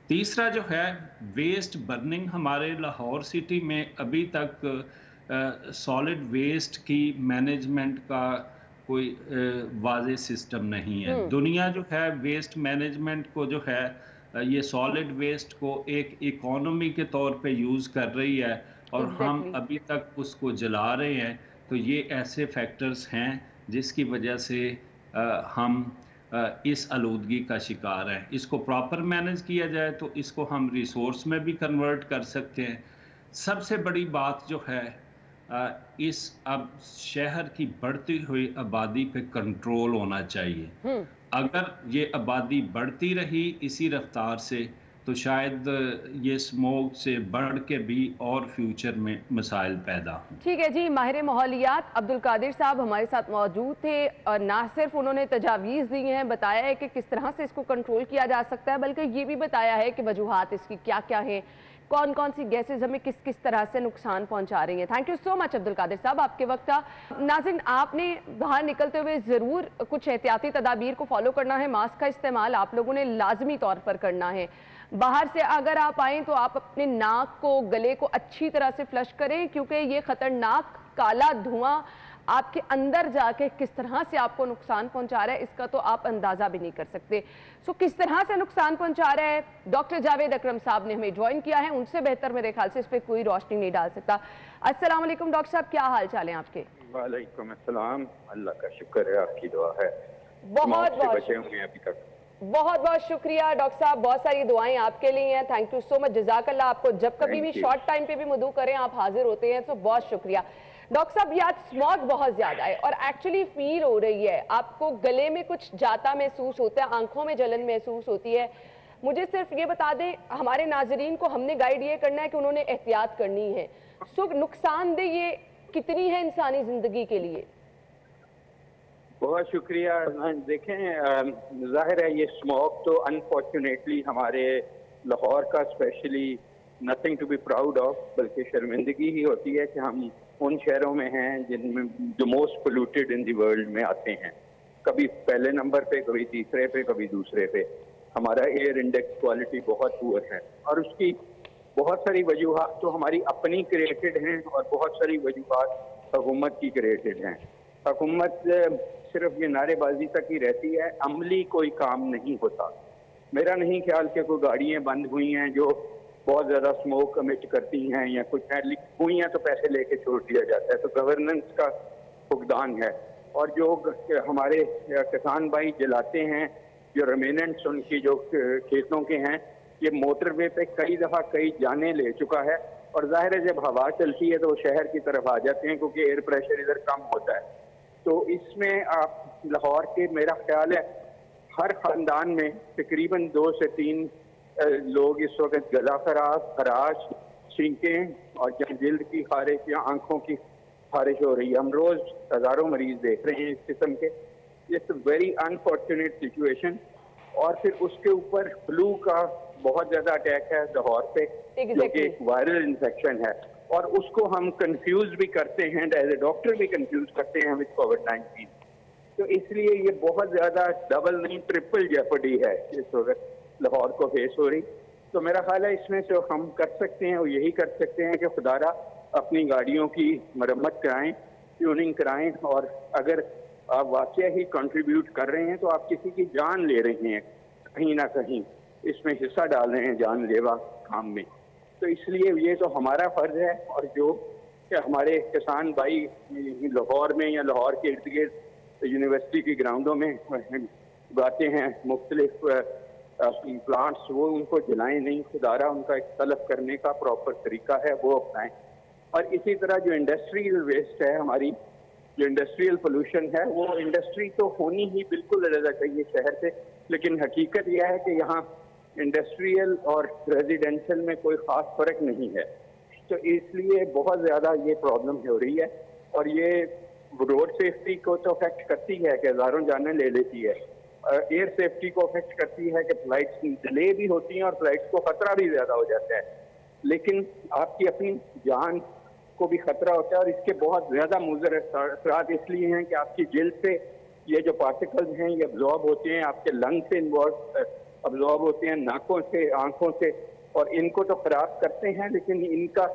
तीसरा जो है वेस्ट बर्निंग, हमारे लाहौर सिटी में अभी तक सॉलिड वेस्ट की मैनेजमेंट का कोई वाज़ेह सिस्टम नहीं है। दुनिया जो है वेस्ट मैनेजमेंट को जो है ये सॉलिड वेस्ट को एक इकोनॉमी के तौर पे यूज़ कर रही है और हम Exactly. अभी तक उसको जला रहे हैं। तो ये ऐसे फैक्टर्स हैं जिसकी वजह से हम इस आलूदगी का शिकार हैं। इसको प्रॉपर मैनेज किया जाए तो इसको हम रिसोर्स में भी कन्वर्ट कर सकते हैं। सबसे बड़ी बात जो है इस अब शहर की बढ़ती हुई आबादी पे कंट्रोल होना चाहिए। अगर ये आबादी बढ़ती रही इसी रफ्तार से तो शायद ये स्मोक से बढ़ के भी और फ्यूचर में मसाइल पैदा हों। ठीक है जी, माहिर माहौलियात अब्दुल कादिर साहब हमारे साथ मौजूद थे और ना सिर्फ उन्होंने तजावीज़ दी हैं, बताया है कि किस तरह से इसको कंट्रोल किया जा सकता है, बल्कि ये भी बताया है कि वजूहात इसकी क्या क्या हैं, कौन कौन सी गैसेज हमें किस किस तरह से नुकसान पहुंचा रही हैं। Thank you so much Abdul Qadir साहब आपके वक्त का। नाज़रीन, आपने बाहर निकलते हुए ज़रूर कुछ एहतियाती तदाबीर को फॉलो करना है। मास्क का इस्तेमाल आप लोगों ने लाजमी तौर पर करना है। बाहर से अगर आप आएँ तो आप अपने नाक को, गले को अच्छी तरह से फ्लश करें, क्योंकि ये खतरनाक काला धुआं आपके अंदर जाके किस तरह से आपको नुकसान पहुंचा रहा है इसका तो आप अंदाजा भी नहीं कर सकते। सो किस तरह से नुकसान पहुंचा रहा है, डॉक्टर जावेद अकरम साहब ने हमें ज्वाइन किया है, उनसे बेहतर मेरे ख्याल से इस पर कोई रोशनी नहीं डाल सकता। अस्सलाम वालेकुम डॉक्टर साहब, क्या हाल चाल है आपके? वालेकुम अस्सलाम, अल्लाह का शुक्र है, आपकी दुआ है। बहुत बचे होंगे अभी तक। बहुत बहुत शुक्रिया डॉक्टर साहब, बहुत सारी दुआएं आपके लिए हैं। थैंक यू सो मच, जज़ाकल्लाह। आपको जब कभी भी शॉर्ट टाइम पे भी मदू करें आप हाजिर होते हैं, तो बहुत शुक्रिया। डॉक्टर साहब, ये आज स्मॉग बहुत ज्यादा है और एक्चुअली फील हो रही है, आपको गले में कुछ जाता महसूस होता है, आंखों में जलन महसूस होती है। मुझे सिर्फ ये बता दें, हमारे नाजरीन को हमने गाइड ये करना है कि उन्होंने एहतियात करनी है। सो नुकसानदेह ये कितनी है इंसानी जिंदगी के लिए? बहुत शुक्रिया। देखें, जाहिर है ये स्मोक तो अनफॉर्चुनेटली हमारे लाहौर का specially nothing to be proud of, बल्कि शर्मिंदगी ही होती है कि हम उन शहरों में हैं जिनमें जो most polluted in the world में आते हैं। कभी पहले नंबर पे, कभी तीसरे पे, कभी दूसरे पे। हमारा एयर इंडेक्स क्वालिटी बहुत पुअर है और उसकी बहुत सारी वजूहात तो हमारी अपनी क्रिएटेड हैं और बहुत सारी वजूहात हुकूमत की क्रिएटेड हैं। हुकूमत सिर्फ ये नारेबाजी तक ही रहती है, अमली कोई काम नहीं होता। मेरा नहीं ख्याल कि कोई गाड़ियाँ बंद हुई हैं जो बहुत ज़्यादा स्मोक कमिट करती हैं या कुछ है, हुई हैं तो पैसे लेके छोड़ दिया जाता है। तो गवर्नेंस का फुकदान है। और जो हमारे किसान भाई जलाते हैं, जो रिमेनेंट्स उनकी जो खेतों के हैं, ये मोटरवे पे कई दफ़ा कई जाने ले चुका है। और जाहिर है जब हवा चलती है तो वो शहर की तरफ आ जाते हैं क्योंकि एयर प्रेशर इधर कम होता है। तो इसमें आप लाहौर के, मेरा ख्याल है हर ख़ानदान में तकरीबन 2 से 3 लोग इस वक्त गला खराश, छींकें और जल्द की खारिश या आंखों की खारिश हो रही है। हम रोज़ हज़ारों मरीज देख रहे हैं इस किस्म के। It's very unfortunate situation. और फिर उसके ऊपर फ्लू का बहुत ज़्यादा अटैक है लाहौर पे, जो कि एक वायरल इन्फेक्शन है और उसको हम कंफ्यूज भी करते हैं, एज ए डॉक्टर भी कंफ्यूज करते हैं विद कोविड-19। तो इसलिए ये बहुत ज़्यादा डबल नहीं ट्रिपल जेपडी है इस वक्त लाहौर को फेस हो रही। तो मेरा ख्याल है इसमें जो हम कर सकते हैं वो यही कर सकते हैं कि खुदारा अपनी गाड़ियों की मरम्मत कराएं, ट्यूनिंग कराएं, और अगर आप वाकई ही कंट्रीब्यूट कर रहे हैं तो आप किसी की जान ले रहे हैं, कहीं ना कहीं इसमें हिस्सा डाल रहे हैं जानलेवा काम में। तो इसलिए ये तो हमारा फर्ज है। और जो कि हमारे किसान भाई लाहौर में या लाहौर के इर्द गिर्द यूनिवर्सिटी की ग्राउंडों में उगाते हैं मुख्तलिफ प्लांट्स, वो उनको जलाएं नहीं, खुदारा उनका एक तलब करने का प्रॉपर तरीका है वो अपनाएं। और इसी तरह जो इंडस्ट्रियल वेस्ट है, हमारी जो इंडस्ट्रियल पोल्यूशन है, वो इंडस्ट्री तो होनी ही बिल्कुल अलग चाहिए शहर से, लेकिन हकीकत यह है कि यहाँ इंडस्ट्रियल और रेजिडेंशियल में कोई ख़ास फ़र्क नहीं है। तो इसलिए बहुत ज़्यादा ये प्रॉब्लम हो रही है। और ये रोड सेफ्टी को तो अफेक्ट करती है कि हज़ारों जानें ले लेती है, एयर सेफ्टी को अफेक्ट करती है कि फ्लाइट्स डिले भी होती हैं और फ्लाइट्स को ख़तरा भी ज़्यादा हो जाता है, लेकिन आपकी अपनी जान को भी ख़तरा होता है। और इसके बहुत ज़्यादा मुज़र असरात इसलिए हैं कि आपकी जिल्द से ये जो पार्टिकल्स हैं ये अब्जॉर्ब होते हैं आपके लंग से अब्जॉर्ब होते हैं, नाकों से, आंखों से, और इनको तो खराब करते हैं, लेकिन इनका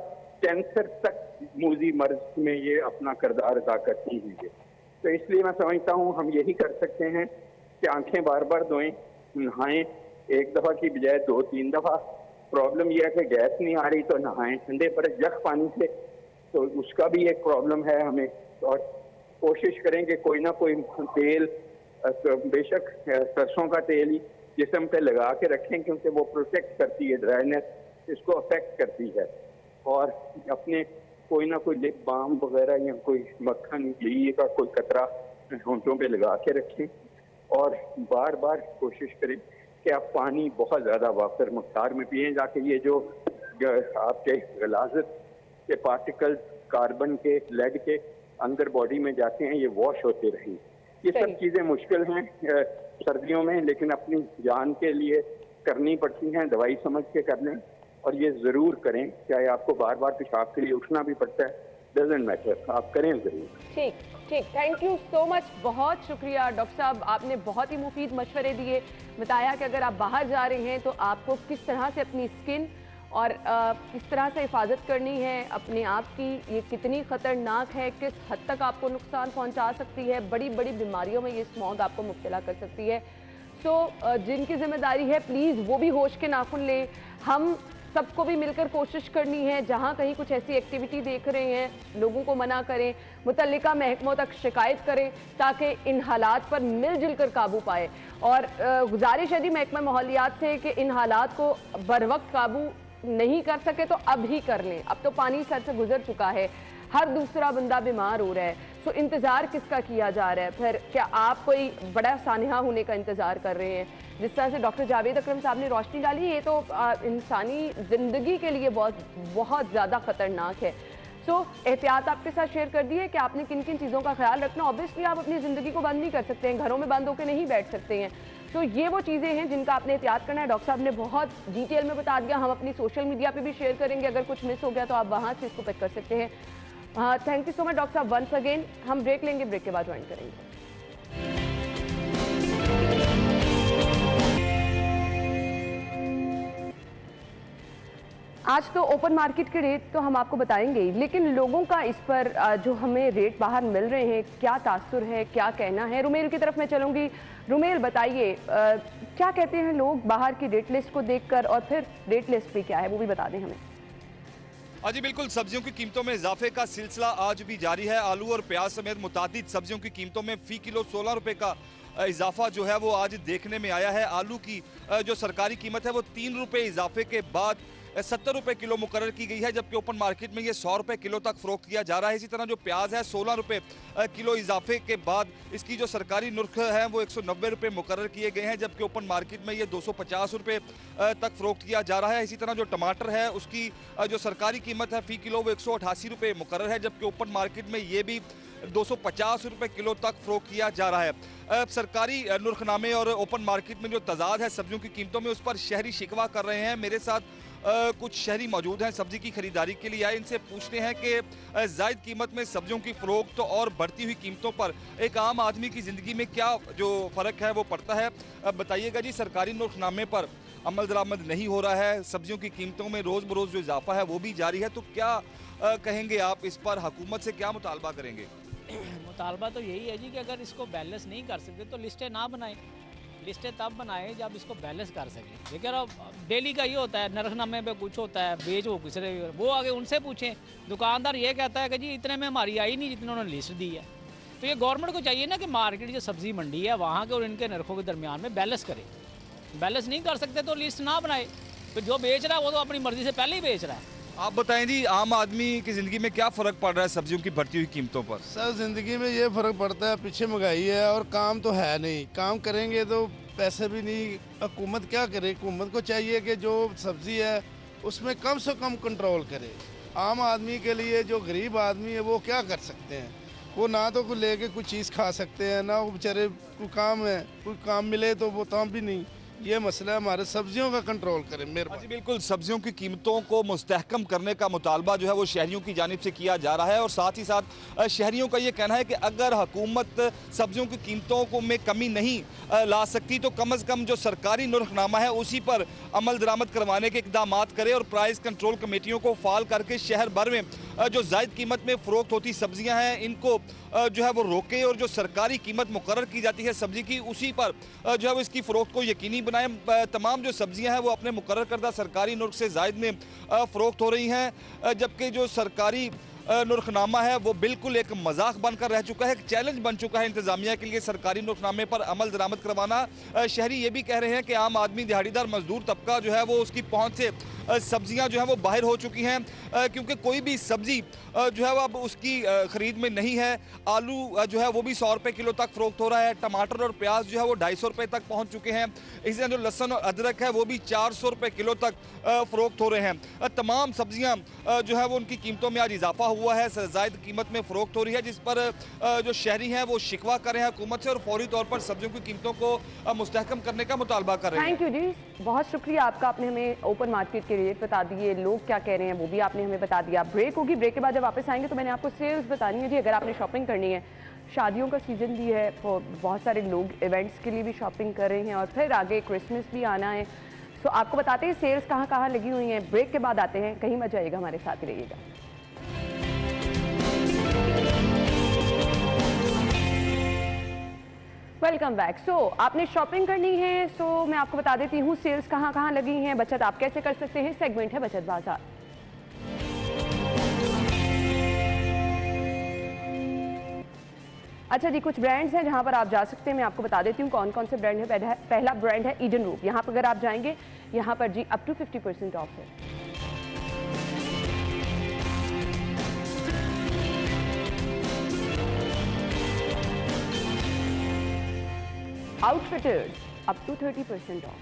कैंसर तक मूजी मर्ज में ये अपना किरदार अदा करती हैं। तो इसलिए मैं समझता हूँ हम यही कर सकते हैं कि आंखें बार बार धोएं, नहाएं, एक दफ़ा की बजाय 2-3 दफ़ा। प्रॉब्लम यह है कि गैस नहीं आ रही तो नहाएं ठंडे पर यख पानी से, तो उसका भी एक प्रॉब्लम है हमें। और कोशिश करें कि कोई ना कोई तेल, बेशक सरसों का तेल ही जिस्म पे लगा के रखें, क्योंकि वो प्रोटेक्ट करती है, ड्राइनेस इसको अफेक्ट करती है। और अपने कोई ना कोई लिप बाम वगैरह या कोई मक्खन घी का कोई कतरा होंठों पे लगा के रखें। और बार बार कोशिश करें कि आप पानी बहुत ज़्यादा वाफिर मकदार में पिएं, जाके ये जो आपके गलाजत के पार्टिकल्स कार्बन के, लेड के अंदर बॉडी में जाते हैं, ये वॉश होते रहें। ये सब चीज़ें मुश्किल हैं सर्दियों में, लेकिन अपनी जान के लिए करनी पड़ती हैं, दवाई समझ के कर लें और ये ज़रूर करें। चाहे आपको बार बार पेशाब के लिए उठना भी पड़ता है, डजेंट मैटर, आप करें ज़रूर। ठीक ठीक, थैंक यू सो मच, बहुत शुक्रिया डॉक्टर साहब, आपने बहुत ही मुफीद मशवरे दिए, बताया कि अगर आप बाहर जा रहे हैं तो आपको किस तरह से अपनी स्किन और किस तरह से हिफाजत करनी है अपने आप की, ये कितनी ख़तरनाक है, किस हद तक आपको नुकसान पहुंचा सकती है, बड़ी बड़ी बीमारियों में ये स्मॉग आपको मुब्तला कर सकती है। सो जिनकी जिम्मेदारी है प्लीज़ वो भी होश के नाखुन लें। हम सबको भी मिलकर कोशिश करनी है, जहाँ कहीं कुछ ऐसी एक्टिविटी देख रहे हैं लोगों को मना करें, मुतल्लिका महकमों तक शिकायत करें ताकि इन हालात पर मिलजुल कर काबू पाए। और गुजारिश है जी महकमा माहौलियात से कि इन हालात को बर वक्त काबू नहीं कर सके तो अब ही कर लें। अब तो पानी सर से गुजर चुका है, हर दूसरा बंदा बीमार हो रहा है, सो इंतज़ार किसका किया जा रहा है? फिर क्या आप कोई बड़ा सानिहा होने का इंतज़ार कर रहे हैं? जिस तरह से डॉक्टर जावेद अकरम साहब ने रोशनी डाली, ये तो इंसानी ज़िंदगी के लिए बहुत ज़्यादा ख़तरनाक है। सो एहतियात आपके साथ शेयर कर दी है कि आपने किन किन चीज़ों का ख्याल रखना। ऑब्वियसली आप अपनी ज़िंदगी को बंद नहीं कर सकते हैं, घरों में बंद होकर नहीं बैठ सकते हैं, तो ये वो चीज़ें हैं जिनका आपने एहतियात करना है। डॉक्टर साहब ने बहुत डिटेल में बता दिया, हम अपनी सोशल मीडिया पे भी शेयर करेंगे, अगर कुछ मिस हो गया तो आप वहाँ से इसको पिक कर सकते हैं। Thank you so much doctor साहब वंस अगेन। हम ब्रेक लेंगे, ब्रेक के बाद ज्वाइन करेंगे। आज तो ओपन मार्केट के रेट तो हम आपको बताएंगे ही, लेकिन लोगों का इस पर जो हमें रेट बाहर मिल रहे हैं क्या तासुर है, क्या कहना है। रुमेल की तरफ मैं चलूंगी। रुमेल बताइए क्या कहते हैं लोग बाहर की रेट लिस्ट को देखकर, और फिर रेट लिस्ट भी क्या है वो भी बता दें हमें। जी बिल्कुल, सब्जियों की कीमतों में इजाफे का सिलसिला आज भी जारी है। आलू और प्याज समेत मुतादिद सब्जियों की कीमतों में फी किलो 16 रुपए का इजाफा जो है वो आज देखने में आया है। आलू की जो सरकारी कीमत है वो 3 रुपए इजाफे के बाद 70 रुपए किलो मुकर्रर की गई है, जबकि ओपन मार्केट में ये 100 रुपए किलो तक फरोख्त किया जा रहा है। इसी तरह जो प्याज है 16 रुपए किलो इजाफे के बाद इसकी जो सरकारी नुर्ख है वो 190 रुपए मुकर्रर किए गए हैं, जबकि ओपन मार्केट में ये 250 रुपए तक फरोख्त किया जा रहा है। इसी तरह जो टमाटर है उसकी जो सरकारी कीमत है फी किलो वो 188 रुपए मुकर्रर है, जबकि ओपन मार्केट में ये भी 250 रुपए किलो तक फरोख्त किया जा रहा है। सरकारी नुर्खनामे और ओपन मार्केट में जो तजाद है सब्जियों की कीमतों में, उस पर शहरी शिकवा कर रहे हैं। मेरे साथ कुछ शहरी मौजूद हैं सब्जी की खरीदारी के लिए आए, इनसे पूछते हैं कि जायद कीमत में सब्जियों की फरोख्त और बढ़ती हुई कीमतों पर एक आम आदमी की ज़िंदगी में क्या जो फ़र्क है वो पड़ता है। बताइएगा जी, सरकारी नुर्खनामे पर अमल दरामद नहीं हो रहा है, सब्जियों की कीमतों में रोज़ बरोज़ जो इजाफा है वो भी जारी है, तो क्या कहेंगे आप इस पर? हुकूमत से क्या मुतालबा करेंगे? मुतालबा तो यही है जी कि अगर इसको बैलेंस नहीं कर सकते तो लिस्टें ना बनाएं। लिस्टें तब बनाएं जब इसको बैलेंस कर सकें। लेकिन अब डेली का ये होता है, नरखनामे पे कुछ होता है, बेच वो किसी वो आगे उनसे पूछें। दुकानदार ये कहता है कि जी इतने में हमारी आई नहीं जितने उन्होंने लिस्ट दी है। तो ये गवर्नमेंट को चाहिए ना कि मार्केट जो सब्ज़ी मंडी है वहाँ के और इनके नरखों के दरमियान में बैलेंस करे। बैलेंस नहीं कर सकते तो लिस्ट ना बनाए, तो जो बेच रहा है वो तो अपनी मर्जी से पहले ही बेच रहा है। आप बताएं जी, आम आदमी की ज़िंदगी में क्या फ़र्क पड़ रहा है सब्जियों की बढ़ती हुई कीमतों पर? सर ज़िंदगी में ये फ़र्क पड़ता है, पीछे महंगाई है और काम तो है नहीं। काम करेंगे तो पैसे भी नहीं। हुकूमत क्या करे? हुकूमत को चाहिए कि जो सब्ज़ी है उसमें कम से कम कंट्रोल करे। आम आदमी के लिए जो गरीब आदमी है वो क्या कर सकते हैं? वो ना तो कोई लेके कुछ चीज़ खा सकते हैं, ना वो बेचारे कोई काम है, कोई काम मिले तो वो काम भी नहीं ये मसला है, हमारे सब्जियों का कंट्रोल करें जी मेहरबानी। बिल्कुल, सब्जियों की कीमतों को मुस्तहकम करने का मुतालबा जो है वो शहरियों की जानिब से किया जा रहा है और साथ ही साथ शहरियों का ये कहना है कि अगर हुकूमत सब्जियों की कीमतों को में कमी नहीं ला सकती तो कम अज़ कम जो सरकारी नुर्खनामा है उसी पर अमल दरामद करवाने के इक़दाम करे और प्राइस कंट्रोल कमेटियों को फाल करके शहर भर में जो जायद कीमत में फ़रोख्त होती सब्जियाँ हैं इनको जो है वो रोके और जो सरकारी कीमत मुकर्रर की जाती है सब्जी की उसी पर जो है वो इसकी फ़रोख्त को यकीनी बनाए। तमाम जो सब्जियां हैं वो अपने मुकर्रर करदा सरकारी नुर्ख से ज़ायद में फ़रोख्त हो रही हैं, जबकि जो सरकारी नुर्खनामा है वो बिल्कुल एक मजाक बनकर रह चुका है, एक चैलेंज बन चुका है इंतजामिया के लिए करकारी नुर्खनामे पर अमल दरामद करवाना। शहरी ये भी कह रहे हैं कि आम आदमी, दिहाड़ीदार मजदूर तबका जो है वो उसकी पहुंच से सब्जियां जो है वो बाहर हो चुकी हैं, क्योंकि कोई भी सब्जी जो है वो अब उसकी ख़रीद में नहीं है। आलू जो है वो भी 100 रुपये किलो तक फ़रोख्त हो रहा है, टमाटर और प्याज जो है वो 250 रुपये तक पहुँच चुके हैं। इसी तरह जो लहसुन और अदरक है वो भी 400 रुपये किलो तक फ़रोख्त हो रहे हैं। तमाम सब्जियाँ जो है वो उनकी कीमतों में आज इजाफा हुआ है, ज़ायद कीमत में फ़रोख्त हो रही है, जिस पर जो शहरी हैं वो शिकवा कर रहे हैं हुकूमत से और फौरी तौर पर सब्जियों की कीमतों को मुस्तहकम करने का मुतालबा कर रहे हैं। थैंक यू जी, बहुत शुक्रिया आपका। आपने हमें ओपन मार्केट के रेट बता दिए, लोग क्या कह रहे हैं वो भी आपने हमें बता दिया। ब्रेक होगी, ब्रेक के बाद जब वापस आएंगे तो मैंने आपको सेल्स बतानी है जी। अगर आपने शॉपिंग करनी है, शादियों का सीज़न भी है, बहुत सारे लोग इवेंट्स के लिए भी शॉपिंग कर रहे हैं और फिर आगे क्रिसमस भी आना है, तो आपको बताते हैं सेल्स कहाँ कहाँ लगी हुई हैं। ब्रेक के बाद आते हैं, कहीं मत जाइएगा, हमारे साथ ही रहिएगा। Welcome back. सो आपने शॉपिंग करनी है, सो मैं आपको बता देती हूँ सेल्स कहाँ कहाँ लगी हैं, बचत आप कैसे कर सकते हैं। सेगमेंट है बचत बाजार। अच्छा जी, कुछ ब्रांड्स हैं जहां पर आप जा सकते हैं, मैं आपको बता देती हूँ कौन कौन से ब्रांड है। पहला ब्रांड है ईडन रूप। यहाँ पर अगर आप जाएंगे, यहाँ पर जी अप टू 50% ऑफ है। Outfitters up to 30% off.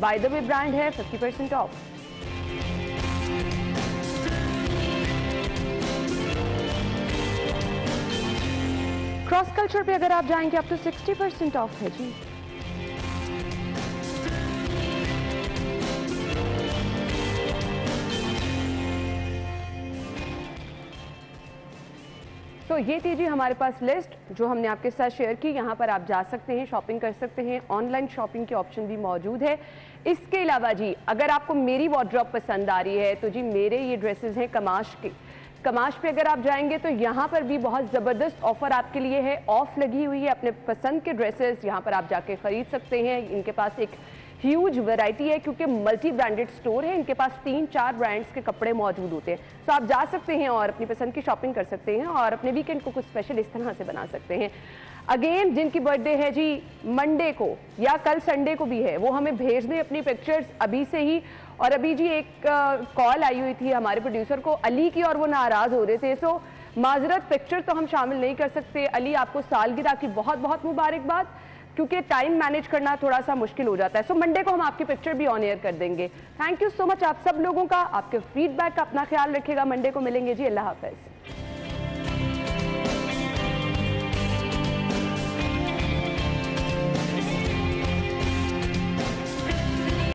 By the way brand है 50% ऑफ। क्रॉस कल्चर पे अगर आप जाएंगे अप टू 60% ऑफ है जी। तो ये थी जी हमारे पास लिस्ट जो हमने आपके साथ शेयर की। यहाँ पर आप जा सकते हैं, शॉपिंग कर सकते हैं, ऑनलाइन शॉपिंग की ऑप्शन भी मौजूद है। इसके अलावा जी अगर आपको मेरी वार्डरोब पसंद आ रही है तो जी मेरे ये ड्रेसेस हैं कमाश के। कमाश पे अगर आप जाएंगे तो यहाँ पर भी बहुत ज़बरदस्त ऑफर आपके लिए है, ऑफ लगी हुई है। अपने पसंद के ड्रेसेस यहाँ पर आप जाके ख़रीद सकते हैं। इनके पास एक ह्यूज वैरायटी है क्योंकि मल्टी ब्रांडेड स्टोर है, इनके पास 3-4 ब्रांड्स के कपड़े मौजूद होते हैं। तो आप जा सकते हैं और अपनी पसंद की शॉपिंग कर सकते हैं और अपने वीकेंड को कुछ स्पेशल इस तरह से बना सकते हैं। अगेन जिनकी बर्थडे है जी मंडे को या कल संडे को भी है, वो हमें भेज दें अपनी पिक्चर्स अभी से ही। और अभी जी एक कॉल आई हुई थी हमारे प्रोड्यूसर को अली की और वो नाराज़ हो रहे थे। सो माजरत, पिक्चर तो हम शामिल नहीं कर सकते। अली आपको सालगिरह की बहुत बहुत मुबारकबाद, क्योंकि टाइम मैनेज करना थोड़ा सा मुश्किल हो जाता है। सो मंडे को हम आपकी पिक्चर भी ऑन एयर कर देंगे। थैंक यू सो मच आप सब लोगों का, आपके फीडबैक का अपना ख्याल रखिएगा। मंडे को मिलेंगे जी, अल्लाह हाफ़िज़।